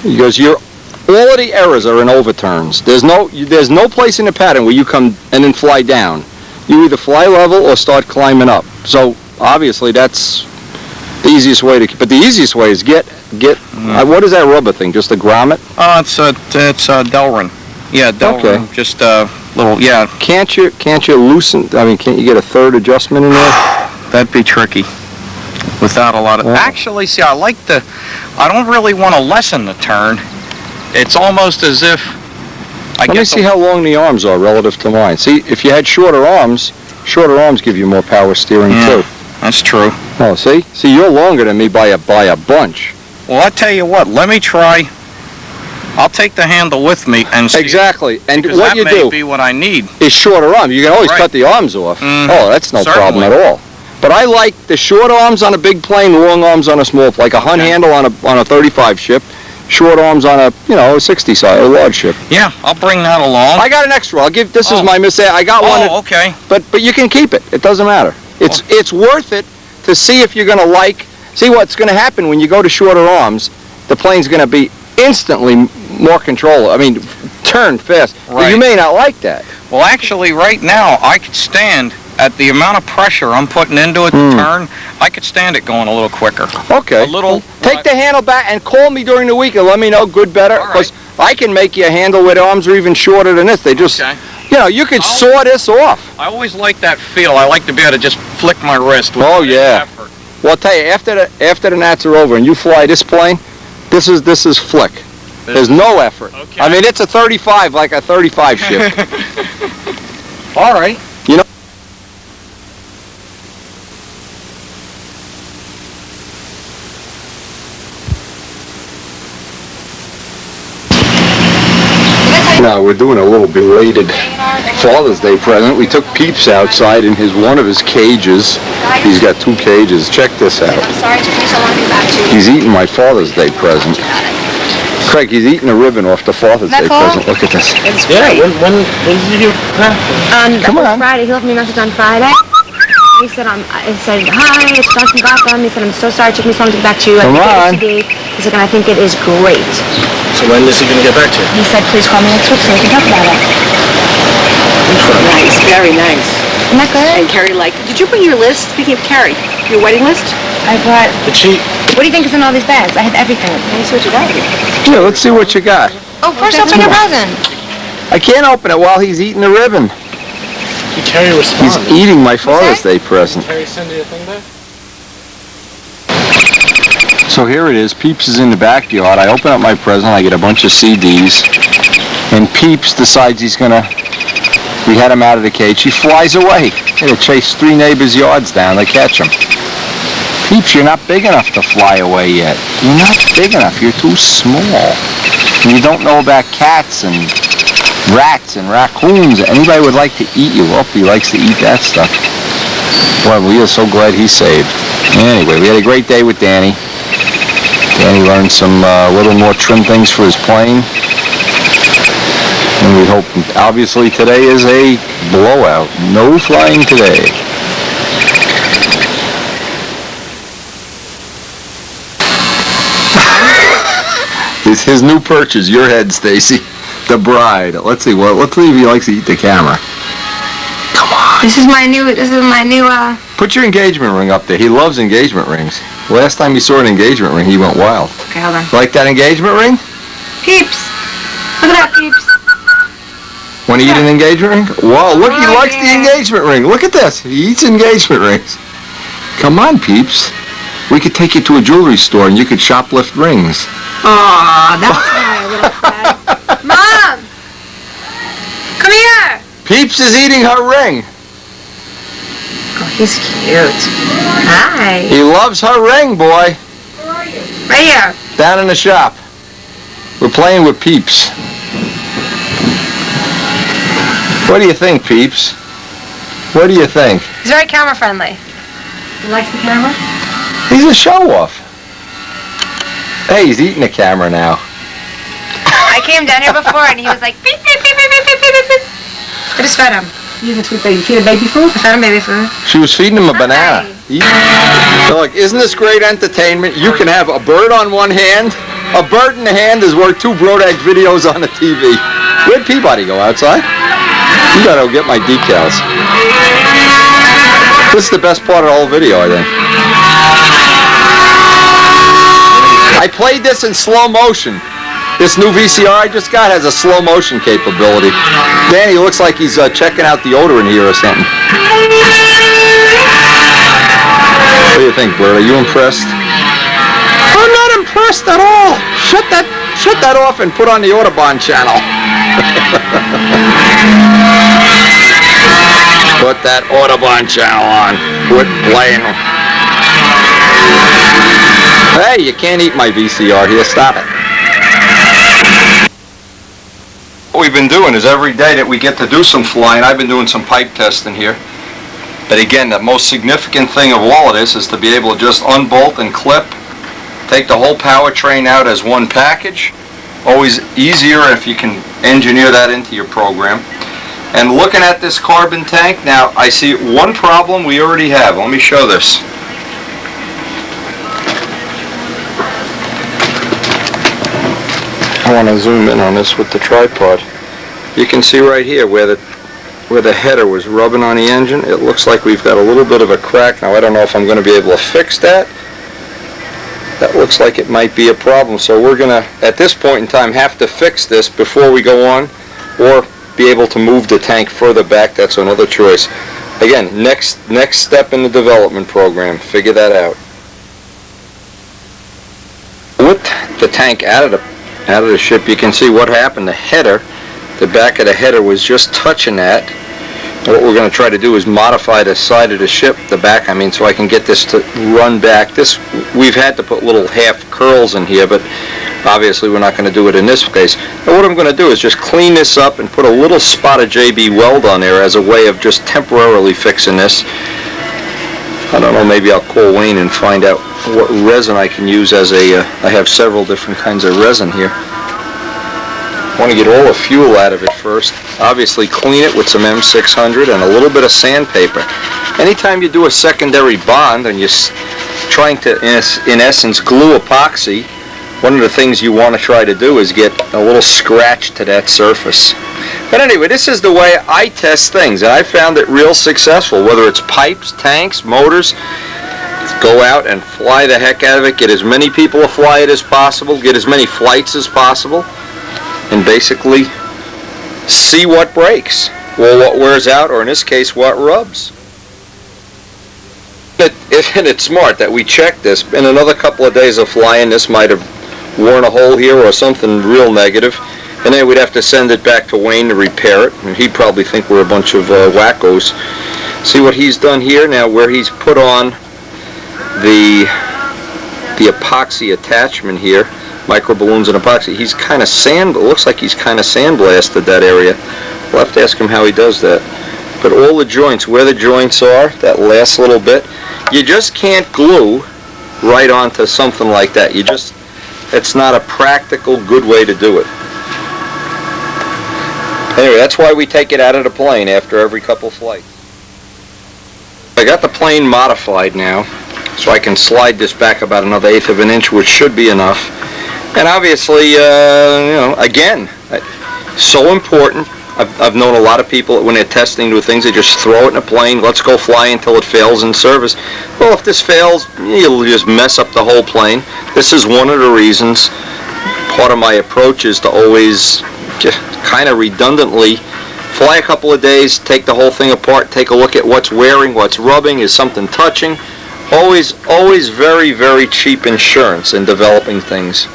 [SPEAKER 3] Because all of the errors are in overturns. There's no place in the pattern where you come and then fly down. You either fly level or start climbing up. So obviously that's the easiest way to. But the easiest way is get. What is that rubber thing? Just a grommet?
[SPEAKER 2] It's a Delrin. Yeah, Delrin.
[SPEAKER 3] Okay.
[SPEAKER 2] Just a little. Yeah.
[SPEAKER 3] Can't you loosen? I mean, can't you get a third adjustment in there?
[SPEAKER 2] That'd be tricky. Without a lot of. Actually, see, I don't really want to lessen the turn. It's almost as if.
[SPEAKER 3] Let me see how long the arms are relative to mine. See, if you had shorter arms give you more power steering too.
[SPEAKER 2] That's true.
[SPEAKER 3] Oh, see, you're longer than me by a bunch.
[SPEAKER 2] Well, I tell you what. Let me try. I'll take the handle with me and see.
[SPEAKER 3] Exactly. And
[SPEAKER 2] because
[SPEAKER 3] what you do
[SPEAKER 2] that may be what I need.
[SPEAKER 3] is shorter arms. You can always cut the arms off. Oh, that's no problem at all. But I like the short arms on a big plane, long arms on a small, like a Hunt handle on a 35 ship, short arms on a 60 size, a large ship.
[SPEAKER 2] Yeah, I'll bring that along.
[SPEAKER 3] I got an extra. I'll give. This is my mistake. I got one.
[SPEAKER 2] Oh, okay.
[SPEAKER 3] But you can keep it. It doesn't matter. It's worth it to see if you're gonna see what's gonna happen when you go to shorter arms. The plane's gonna be instantly more control. I mean, turn fast.
[SPEAKER 2] Right.
[SPEAKER 3] But you may not like that.
[SPEAKER 2] Well, actually, right now I could stand. At the amount of pressure I'm putting into it to turn, I could stand it going a little quicker.
[SPEAKER 3] Okay.
[SPEAKER 2] A little.
[SPEAKER 3] Take the handle back and call me during the week and let me know good, better. Because I can make you a handle where the arms are even shorter than this. They just, you could saw this off.
[SPEAKER 2] I always like that feel. I like to be able to just flick my wrist with effort.
[SPEAKER 3] Well, I'll tell you, after the nats are over and you fly this plane, this is flick. There's no effort.
[SPEAKER 2] Okay.
[SPEAKER 3] I mean, it's a 35 like a 35 ship.
[SPEAKER 2] All right.
[SPEAKER 3] You know. Now we're doing a little belated Father's Day present. We took Peeps outside in one of his cages. He's got 2 cages. Check this out.
[SPEAKER 8] I'm sorry it took me so long to get back to you.
[SPEAKER 3] He's eating my Father's Day present. Craig, he's eating a ribbon off the Father's Day present. Look at this.
[SPEAKER 8] It's great.
[SPEAKER 4] When did you
[SPEAKER 3] Come on.
[SPEAKER 8] Friday. He left me a message on Friday. He said, he said, hi, it's John from Gotham. He said, I'm so sorry it took me so long to get back to you.
[SPEAKER 3] Come on.
[SPEAKER 8] He said, and I think it is great.
[SPEAKER 4] So when is he going to get back to you?
[SPEAKER 8] He said, please call me next week so we can talk about it.
[SPEAKER 9] Nice, very nice.
[SPEAKER 8] Isn't that good?
[SPEAKER 9] And Carrie liked it. Did you bring your list? Speaking of Carrie, your wedding list?
[SPEAKER 8] I brought...
[SPEAKER 4] Did she...
[SPEAKER 8] What do you think is in all these bags? I have everything.
[SPEAKER 9] Let me see what you got here.
[SPEAKER 3] Yeah, let's see what you got.
[SPEAKER 8] Oh, first open your present.
[SPEAKER 3] I can't open it while he's eating the ribbon.
[SPEAKER 4] Did Carrie respond?
[SPEAKER 3] He's eating my Father's Day present.
[SPEAKER 4] Carrie send you a thing back?
[SPEAKER 3] So here it is. Peeps is in the backyard. I open up my present. I get a bunch of CDs. And Peeps decides he's going to... We had him out of the cage. He flies away. He'll chase 3 neighbors' yards down. They catch him. Peeps, you're not big enough to fly away yet. You're not big enough. You're too small. And you don't know about cats and rats and raccoons. Anybody would like to eat you up. He likes to eat that stuff. Well, we are so glad he's saved. Anyway, we had a great day with Danny. Danny learned some little more trim things for his plane. And we hope, obviously, today is a blowout. No flying today. His new purchase, your head, Stacy. The bride. Let's see if he likes to eat the camera. Come on.
[SPEAKER 8] This is my new,
[SPEAKER 3] Put your engagement ring up there. He loves engagement rings. Last time he saw an engagement ring, he went wild.
[SPEAKER 8] Okay, hold on.
[SPEAKER 3] Like that engagement ring?
[SPEAKER 8] Peeps. Look at that, Peeps.
[SPEAKER 3] Want to eat an engagement ring? Whoa, look, he likes the
[SPEAKER 8] yeah.
[SPEAKER 3] engagement ring. Look at this. He eats engagement rings. Come on, Peeps. We could take you to a jewelry store and you could shoplift rings.
[SPEAKER 8] Aw, that's my little friend. Mom! Come here!
[SPEAKER 3] Peeps is eating her ring.
[SPEAKER 8] Oh, he's cute. Hi.
[SPEAKER 3] He loves her ring, boy.
[SPEAKER 8] Where are you? Right here.
[SPEAKER 3] Down in the shop. We're playing with Peeps. What do you think, Peeps? What do you think?
[SPEAKER 8] He's very camera friendly. He likes the camera?
[SPEAKER 3] He's a show-off. Hey, he's eating the camera now.
[SPEAKER 8] I came down here before and he was like, beep, beep, beep, beep, beep, beep, beep, beep. I just fed him.
[SPEAKER 9] You have a sweet baby. Feed him baby food?
[SPEAKER 8] I fed him baby food.
[SPEAKER 3] She was feeding him a banana. So look, isn't this great entertainment? You can have a bird on one hand. A bird in the hand is worth 2 Brodag videos on the TV. Where'd Peabody go? Outside? You gotta go get my decals. This is the best part of the whole video, I think. I played this in slow motion. This new VCR I just got has a slow motion capability. Danny looks like he's checking out deodorant here or something. What do you think, Bert? Are you impressed? I'm not impressed at all. Shut that off and put on the Audubon channel. Put that Audubon channel on. Quit playing. Hey, you can't eat my VCR here. Stop it. What we've been doing is every day that we get to do some flying, I've been doing some pipe testing here. But again, the most significant thing of all of this is to be able to just unbolt and clip, take the whole powertrain out as one package. Always easier if you can engineer that into your program. And looking at this carbon tank, now I see one problem we already have. Let me show this. I want to zoom in on this with the tripod. You can see right here where the header was rubbing on the engine. It looks like we've got a little bit of a crack. Now I don't know if I'm going to be able to fix that. That looks like it might be a problem. So we're going to, at this point in time, have to fix this before we go on, or be able to move the tank further back. That's another choice. Again, next step in the development program. Figure that out. With the tank out of the ship, you can see what happened. The header, the back of the header was just touching that. What we're going to try to do is modify the side of the ship, the back, I mean, so I can get this to run back. This, we've had to put little half curls in here, but obviously we're not going to do it in this case. Now what I'm going to do is just clean this up and put a little spot of JB Weld on there as a way of just temporarily fixing this. I don't know, maybe I'll call Wayne and find out what resin I can use as a, I have several different kinds of resin here. I want to get all the fuel out of it first. Obviously clean it with some M600 and a little bit of sandpaper. Anytime you do a secondary bond and you're trying to, in essence, glue epoxy, one of the things you want to try to do is get a little scratch to that surface. But anyway, this is the way I test things, and I found it real successful, whether it's pipes, tanks, motors. Go out and fly the heck out of it, get as many people to fly it as possible, get as many flights as possible, and basically see what breaks, or what wears out, or in this case, what rubs. Isn't it smart that we check this? In another couple of days of flying, this might have worn a hole here or something real negative, and then we'd have to send it back to Wayne to repair it, and he'd probably think we're a bunch of wackos. See what he's done here now, where he's put on the epoxy attachment here, micro balloons and epoxy. He's kind of looks like he's kind of sandblasted that area. We'll have to ask him how he does that.
[SPEAKER 1] But all the joints, where the joints are, that last little bit, you just can't glue right onto something like that. It's not a practical, good way to do it. Anyway, that's why we take it out of the plane after every couple flights. I got the plane modified now, so I can slide this back about another 1/8 of an inch, which should be enough. And obviously, again, so important. I've known a lot of people when they're testing new things, they just throw it in a plane, let's go fly until it fails in service. Well, if this fails, you'll just mess up the whole plane. This is one of the reasons. Part of my approach is to always just kind of redundantly fly a couple of days, take the whole thing apart, take a look at what's wearing, what's rubbing, is something touching. Always very, very cheap insurance in developing things.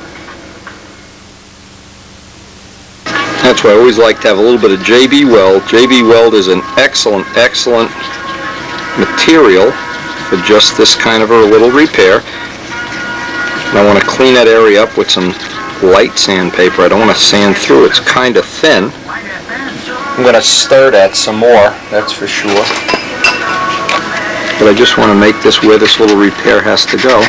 [SPEAKER 1] That's why I always like to have a little bit of JB Weld. JB Weld is an excellent, excellent material for just this kind of a little repair. And I want to clean that area up with some light sandpaper. I don't want to sand through. It's kind of thin. I'm going to stir that some more, that's for sure. But I just want to make this where this little repair has to go.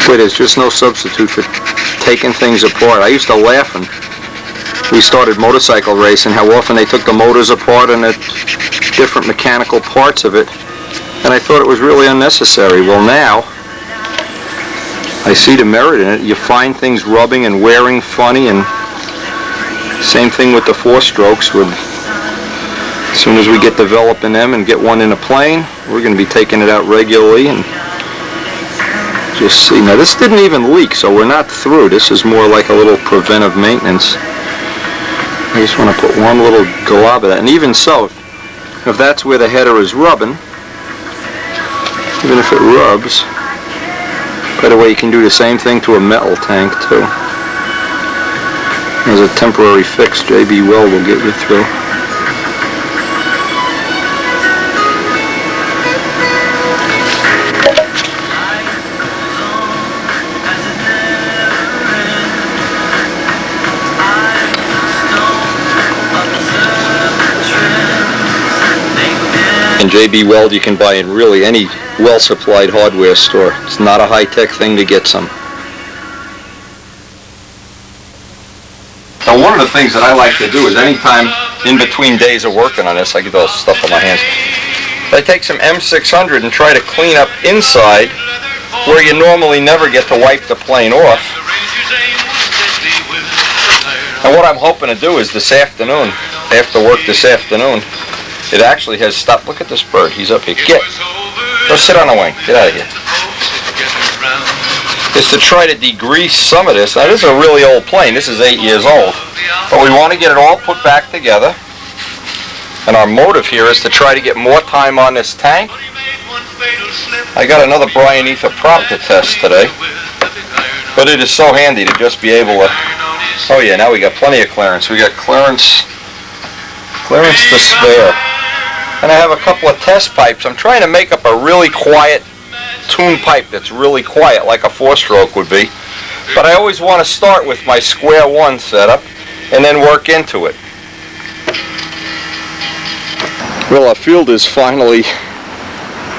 [SPEAKER 1] Boy, there's just no substitute for taking things apart. I used to laugh when we started motorcycle racing, how often they took the motors apart and the different mechanical parts of it, and I thought it was really unnecessary. Well, now I see the merit in it. You find things rubbing and wearing funny, and same thing with the 4-strokes. As soon as we get developing them and get one in a plane, we're going to be taking it out regularly and just see. Now this didn't even leak, so we're not through. This is more like a little preventive maintenance. I just want to put one little glob of that, and even so, if that's where the header is rubbing, even if it rubs, by the way, you can do the same thing to a metal tank too. As a temporary fix, JB Weld will get you through. And JB Weld you can buy in really any well-supplied hardware store. It's not a high-tech thing to get some. Now, one of the things that I like to do is anytime in between days of working on this, I get all this stuff on my hands, I take some M600 and try to clean up inside where you normally never get to wipe the plane off. And what I'm hoping to do is this afternoon, after work this afternoon, it actually has stopped. Look at this bird. He's up here. Go sit on the wing. Get out of here. Is to try to degrease some of this. Now, this is a really old plane. This is 8 years old. But we want to get it all put back together. And our motive here is to try to get more time on this tank. I got another Brian Ether prop to test today. But it is so handy to just be able to... Oh yeah, now we got plenty of clearance. We got clearance to spare. And I have a couple of test pipes. I'm trying to make up a really quiet tune pipe that's really quiet, like a 4-stroke would be. But I always want to start with my square one setup and then work into it. Well, our field is finally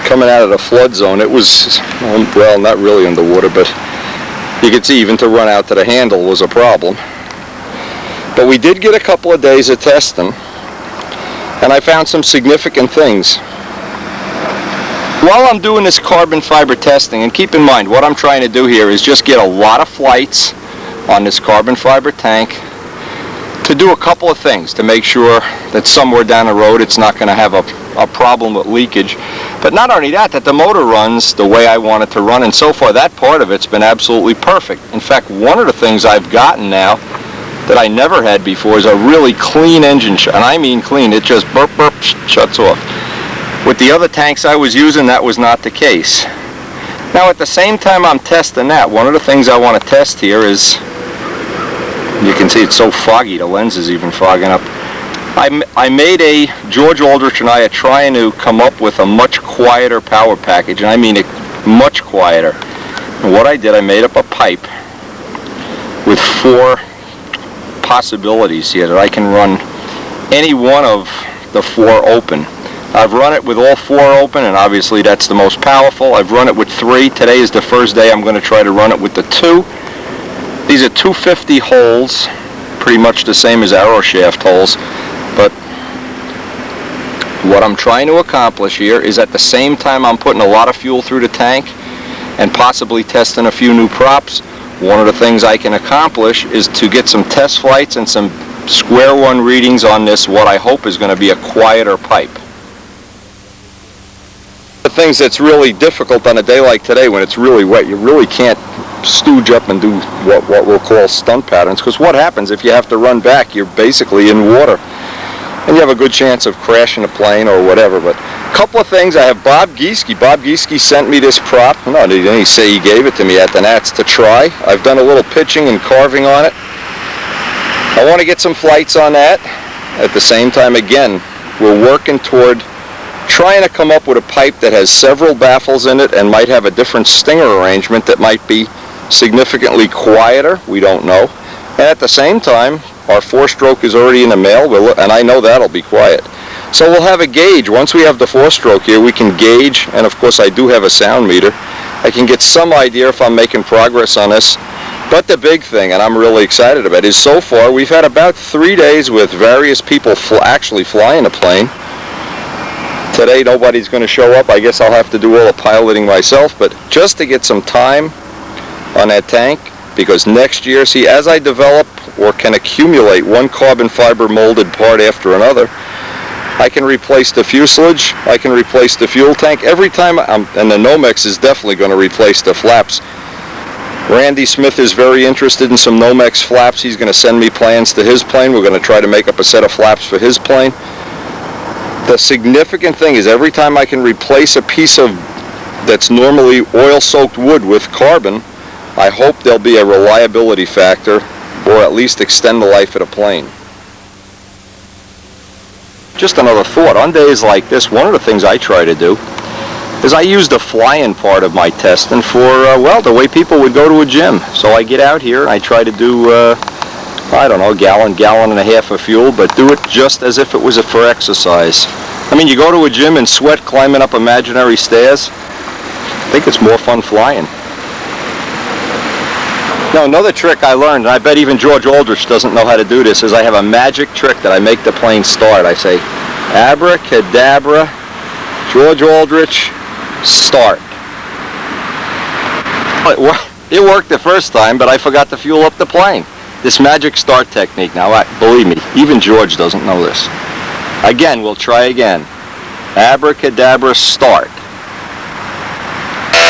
[SPEAKER 1] coming out of the flood zone. It was, well, not really underwater, but you could see even to run out to the handle was a problem. But we did get a couple of days of testing, and I found some significant things. While I'm doing this carbon fiber testing, and keep in mind what I'm trying to do here is just get a lot of flights on this carbon fiber tank to do a couple of things to make sure that somewhere down the road it's not going to have a problem with leakage. But not only that, that the motor runs the way I want it to run, and so far that part of it's been absolutely perfect. In fact, one of the things I've gotten now that I never had before is a really clean engine shut, and I mean clean. It just burp burp shuts off. With the other tanks I was using, that was not the case. Now at the same time I'm testing that, one of the things I want to test here is, you can see it's so foggy, the lens is even fogging up. I made George Aldrich and I are trying to come up with a much quieter power package, and I mean it much quieter. And what I did, I made up a pipe
[SPEAKER 3] with 4 possibilities here that I can run any one of the 4 open. I've run it with all 4 open, and obviously that's the most powerful. I've run it with 3. Today is the first day I'm going to try to run it with the 2. These are 250 holes, pretty much the same as arrow shaft holes, but what I'm trying to accomplish here is at the same time I'm putting a lot of fuel through the tank and possibly testing a few new props, one of the things I can accomplish is to get some test flights and some square one readings on this, what I hope is going to be a quieter pipe. The things that's really difficult on a day like today when it's really wet, you really can't stooge up and do what we'll call stunt patterns, because what happens if you have to run back, you're basically in water and you have a good chance of crashing a plane or whatever. But a couple of things, I have Bob Gieske sent me this prop. No, he didn't say he gave it to me at the Nats to try. I've done a little pitching and carving on it. I want to get some flights on that. At the same time, again, we're working toward trying to come up with a pipe that has several baffles in it and might have a different stinger arrangement that might be significantly quieter. We don't know. And at the same time, our 4-stroke is already in the mail, and I know that'll be quiet. So we'll have a gauge. Once we have the 4-stroke here, we can gauge, and of course I do have a sound meter. I can get some idea if I'm making progress on this. But the big thing, and I'm really excited about, is so far we've had about 3 days with various people actually flying a plane. Today nobody's going to show up. I guess I'll have to do all the piloting myself, but just to get some time on that tank, because next year, see, as I develop or can accumulate one carbon fiber molded part after another, I can replace the fuselage, I can replace the fuel tank. Every time, and the Nomex is definitely going to replace the flaps. Randy Smith is very interested in some Nomex flaps. He's going to send me plans to his plane. We're going to try to make up a set of flaps for his plane. The significant thing is every time I can replace a piece of that's normally oil-soaked wood with carbon, I hope there'll be a reliability factor, or at least extend the life of the plane. Just another thought, on days like this, one of the things I try to do is I use the fly-in part of my testing for, well, the way people would go to a gym. So I get out here and I try to do, I don't know, gallon and a half of fuel, but do it just as if it was for exercise. I mean, you go to a gym and sweat climbing up imaginary stairs. I think it's more fun flying. Now, another trick I learned, and I bet even George Aldrich doesn't know how to do this, is I have a magic trick that I make the plane start. I say, abracadabra, George Aldrich, start. It worked the first time, but I forgot to fuel up the plane. This magic start technique. Now, believe me, even George doesn't know this. Again, we'll try again. Abracadabra, start.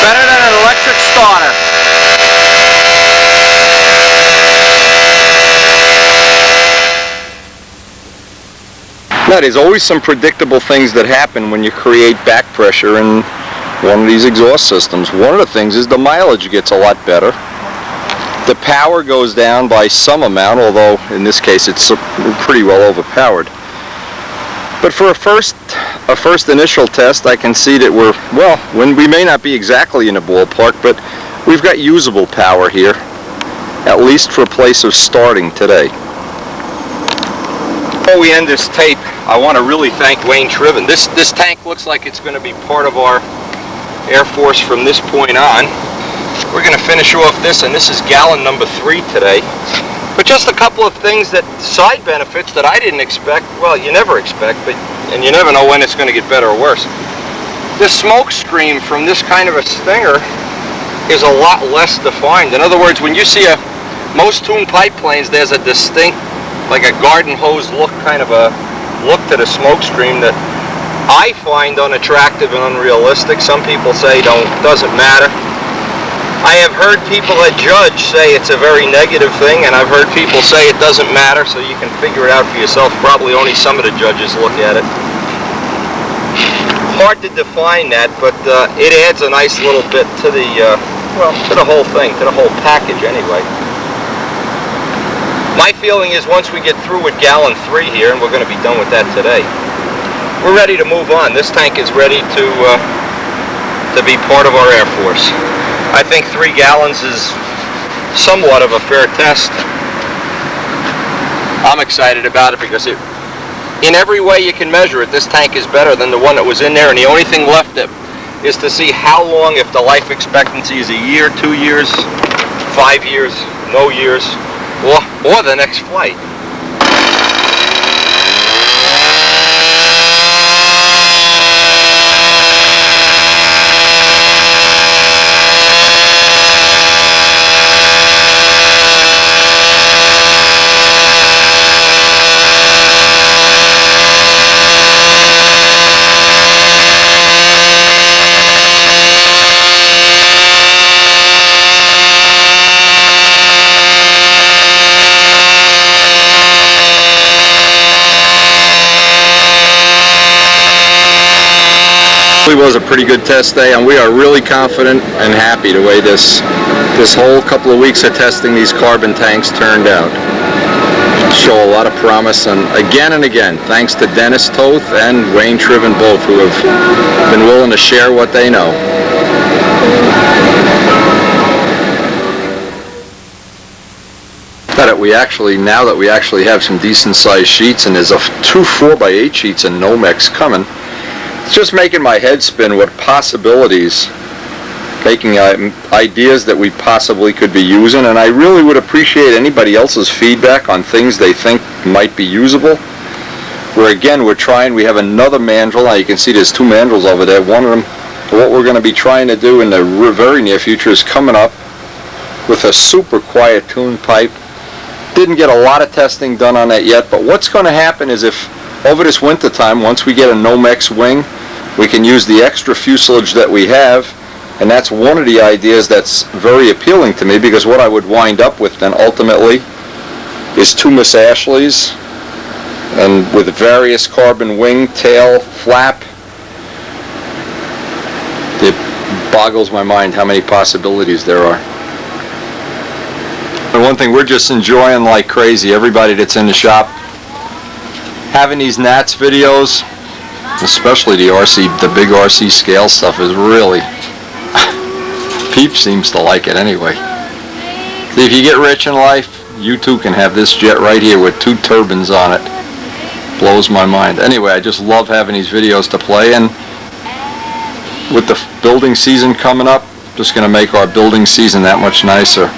[SPEAKER 3] Better than an electric starter. Now, there's always some predictable things that happen when you create back pressure in one of these exhaust systems. One of the things is the mileage gets a lot better. The power goes down by some amount, although in this case it's pretty well overpowered. But for a first initial test, I can see that we're, well, when we may not be exactly in the ballpark, but we've got usable power here, at least for a place of starting today. Before we end this tape, I want to really thank Wayne Triven. This tank looks like it's going to be part of our Air Force from this point on. We're going to finish off this, and this is gallon number 3 today. But just a couple of things, that side benefits that I didn't expect. Well, you never expect, and you never know when it's going to get better or worse. This smoke screen from this kind of a Stinger is a lot less defined. In other words, when you see most tuned pipe planes, there's a distinct, like a garden hose look, kind of a look to the smoke screen that I find unattractive and unrealistic. Some people say doesn't matter. I have heard people that judge say it's a very negative thing, and I've heard people say it doesn't matter, so you can figure it out for yourself. Probably only some of the judges look at it. Hard to define that, but it adds a nice little bit to the, well, to the whole thing, to the whole package anyway. My feeling is once we get through with gallon 3 here, and we're going to be done with that today, we're ready to move on. This tank is ready to be part of our Air Force. I think 3 gallons is somewhat of a fair test. I'm excited about it because in every way you can measure it, this tank is better than the one that was in there, and the only thing left is to see how long, if the life expectancy is a year, 2 years, 5 years, no years, or the next flight. Was a pretty good test day, and we are really confident and happy the way this whole couple of weeks of testing these carbon tanks turned out. Show a lot of promise, and again, thanks to Dennis Toth and Wayne Triven both, who have been willing to share what they know. Now that we actually have some decent sized sheets, and there's two 4x8 sheets and Nomex coming, it's just making my head spin what possibilities, making ideas that we possibly could be using, and I really would appreciate anybody else's feedback on things they think might be usable. Where again, we have another mandrel. Now you can see there's two mandrels over there. One of them, what we're going to be trying to do in the very near future is coming up with a super quiet tune pipe. Didn't get a lot of testing done on that yet, but what's going to happen is if over this winter time, once we get a Nomex wing, we can use the extra fuselage that we have, and that's one of the ideas that's very appealing to me, because what I would wind up with then ultimately is two Miss Ashleys, and with various carbon wing, tail, flap. It boggles my mind how many possibilities there are. And one thing we're just enjoying like crazy, everybody that's in the shop, having these Nats videos, especially the big RC scale stuff, is really, Peep seems to like it anyway. See, if you get rich in life, you too can have this jet right here with two turbines on it. Blows my mind. Anyway, I just love having these videos to play, and with the building season coming up, just going to make our building season that much nicer.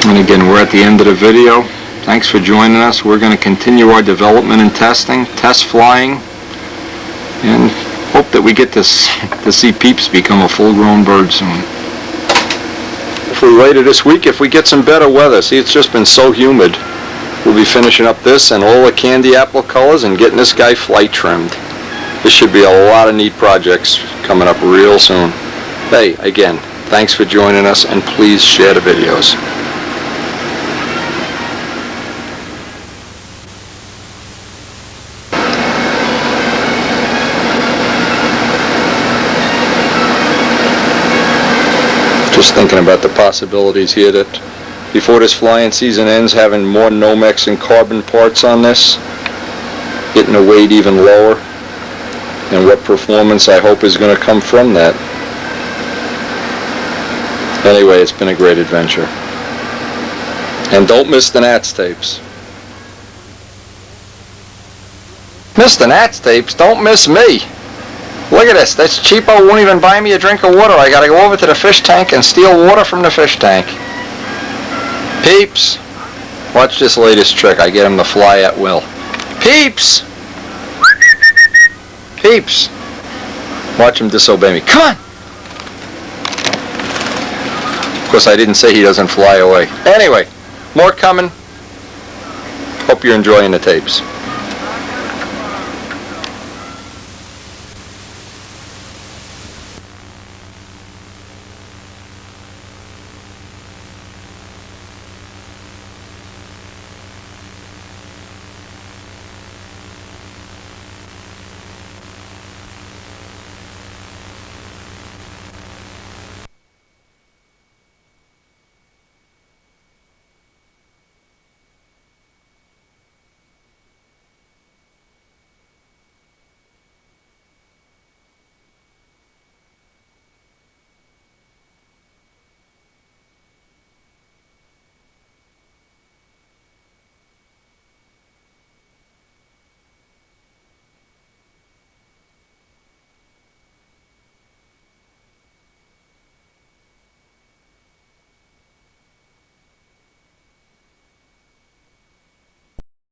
[SPEAKER 3] And again, we're at the end of the video. Thanks for joining us. We're going to continue our development and testing, test flying, and hope that we get to see Peeps become a full-grown bird soon. Hopefully later this week, if we get some better weather. See, it's just been so humid. We'll be finishing up this and all the candy apple colors and getting this guy flight trimmed. This should be a lot of neat projects coming up real soon. Hey, again, thanks for joining us, and please share the videos. Just thinking about the possibilities here that before this flying season ends, having more Nomex and carbon parts on this, getting the weight even lower, and what performance I hope is going to come from that. Anyway, it's been a great adventure. And don't miss the Nats tapes. Miss the Nats tapes? Don't miss me. Look at this. This cheapo won't even buy me a drink of water. I got to go over to the fish tank and steal water from the fish tank. Peeps, watch this latest trick. I get him to fly at will. Peeps! Peeps! Watch him disobey me. Come on! Of course, I didn't say he doesn't fly away. Anyway, more coming. Hope you're enjoying the tapes.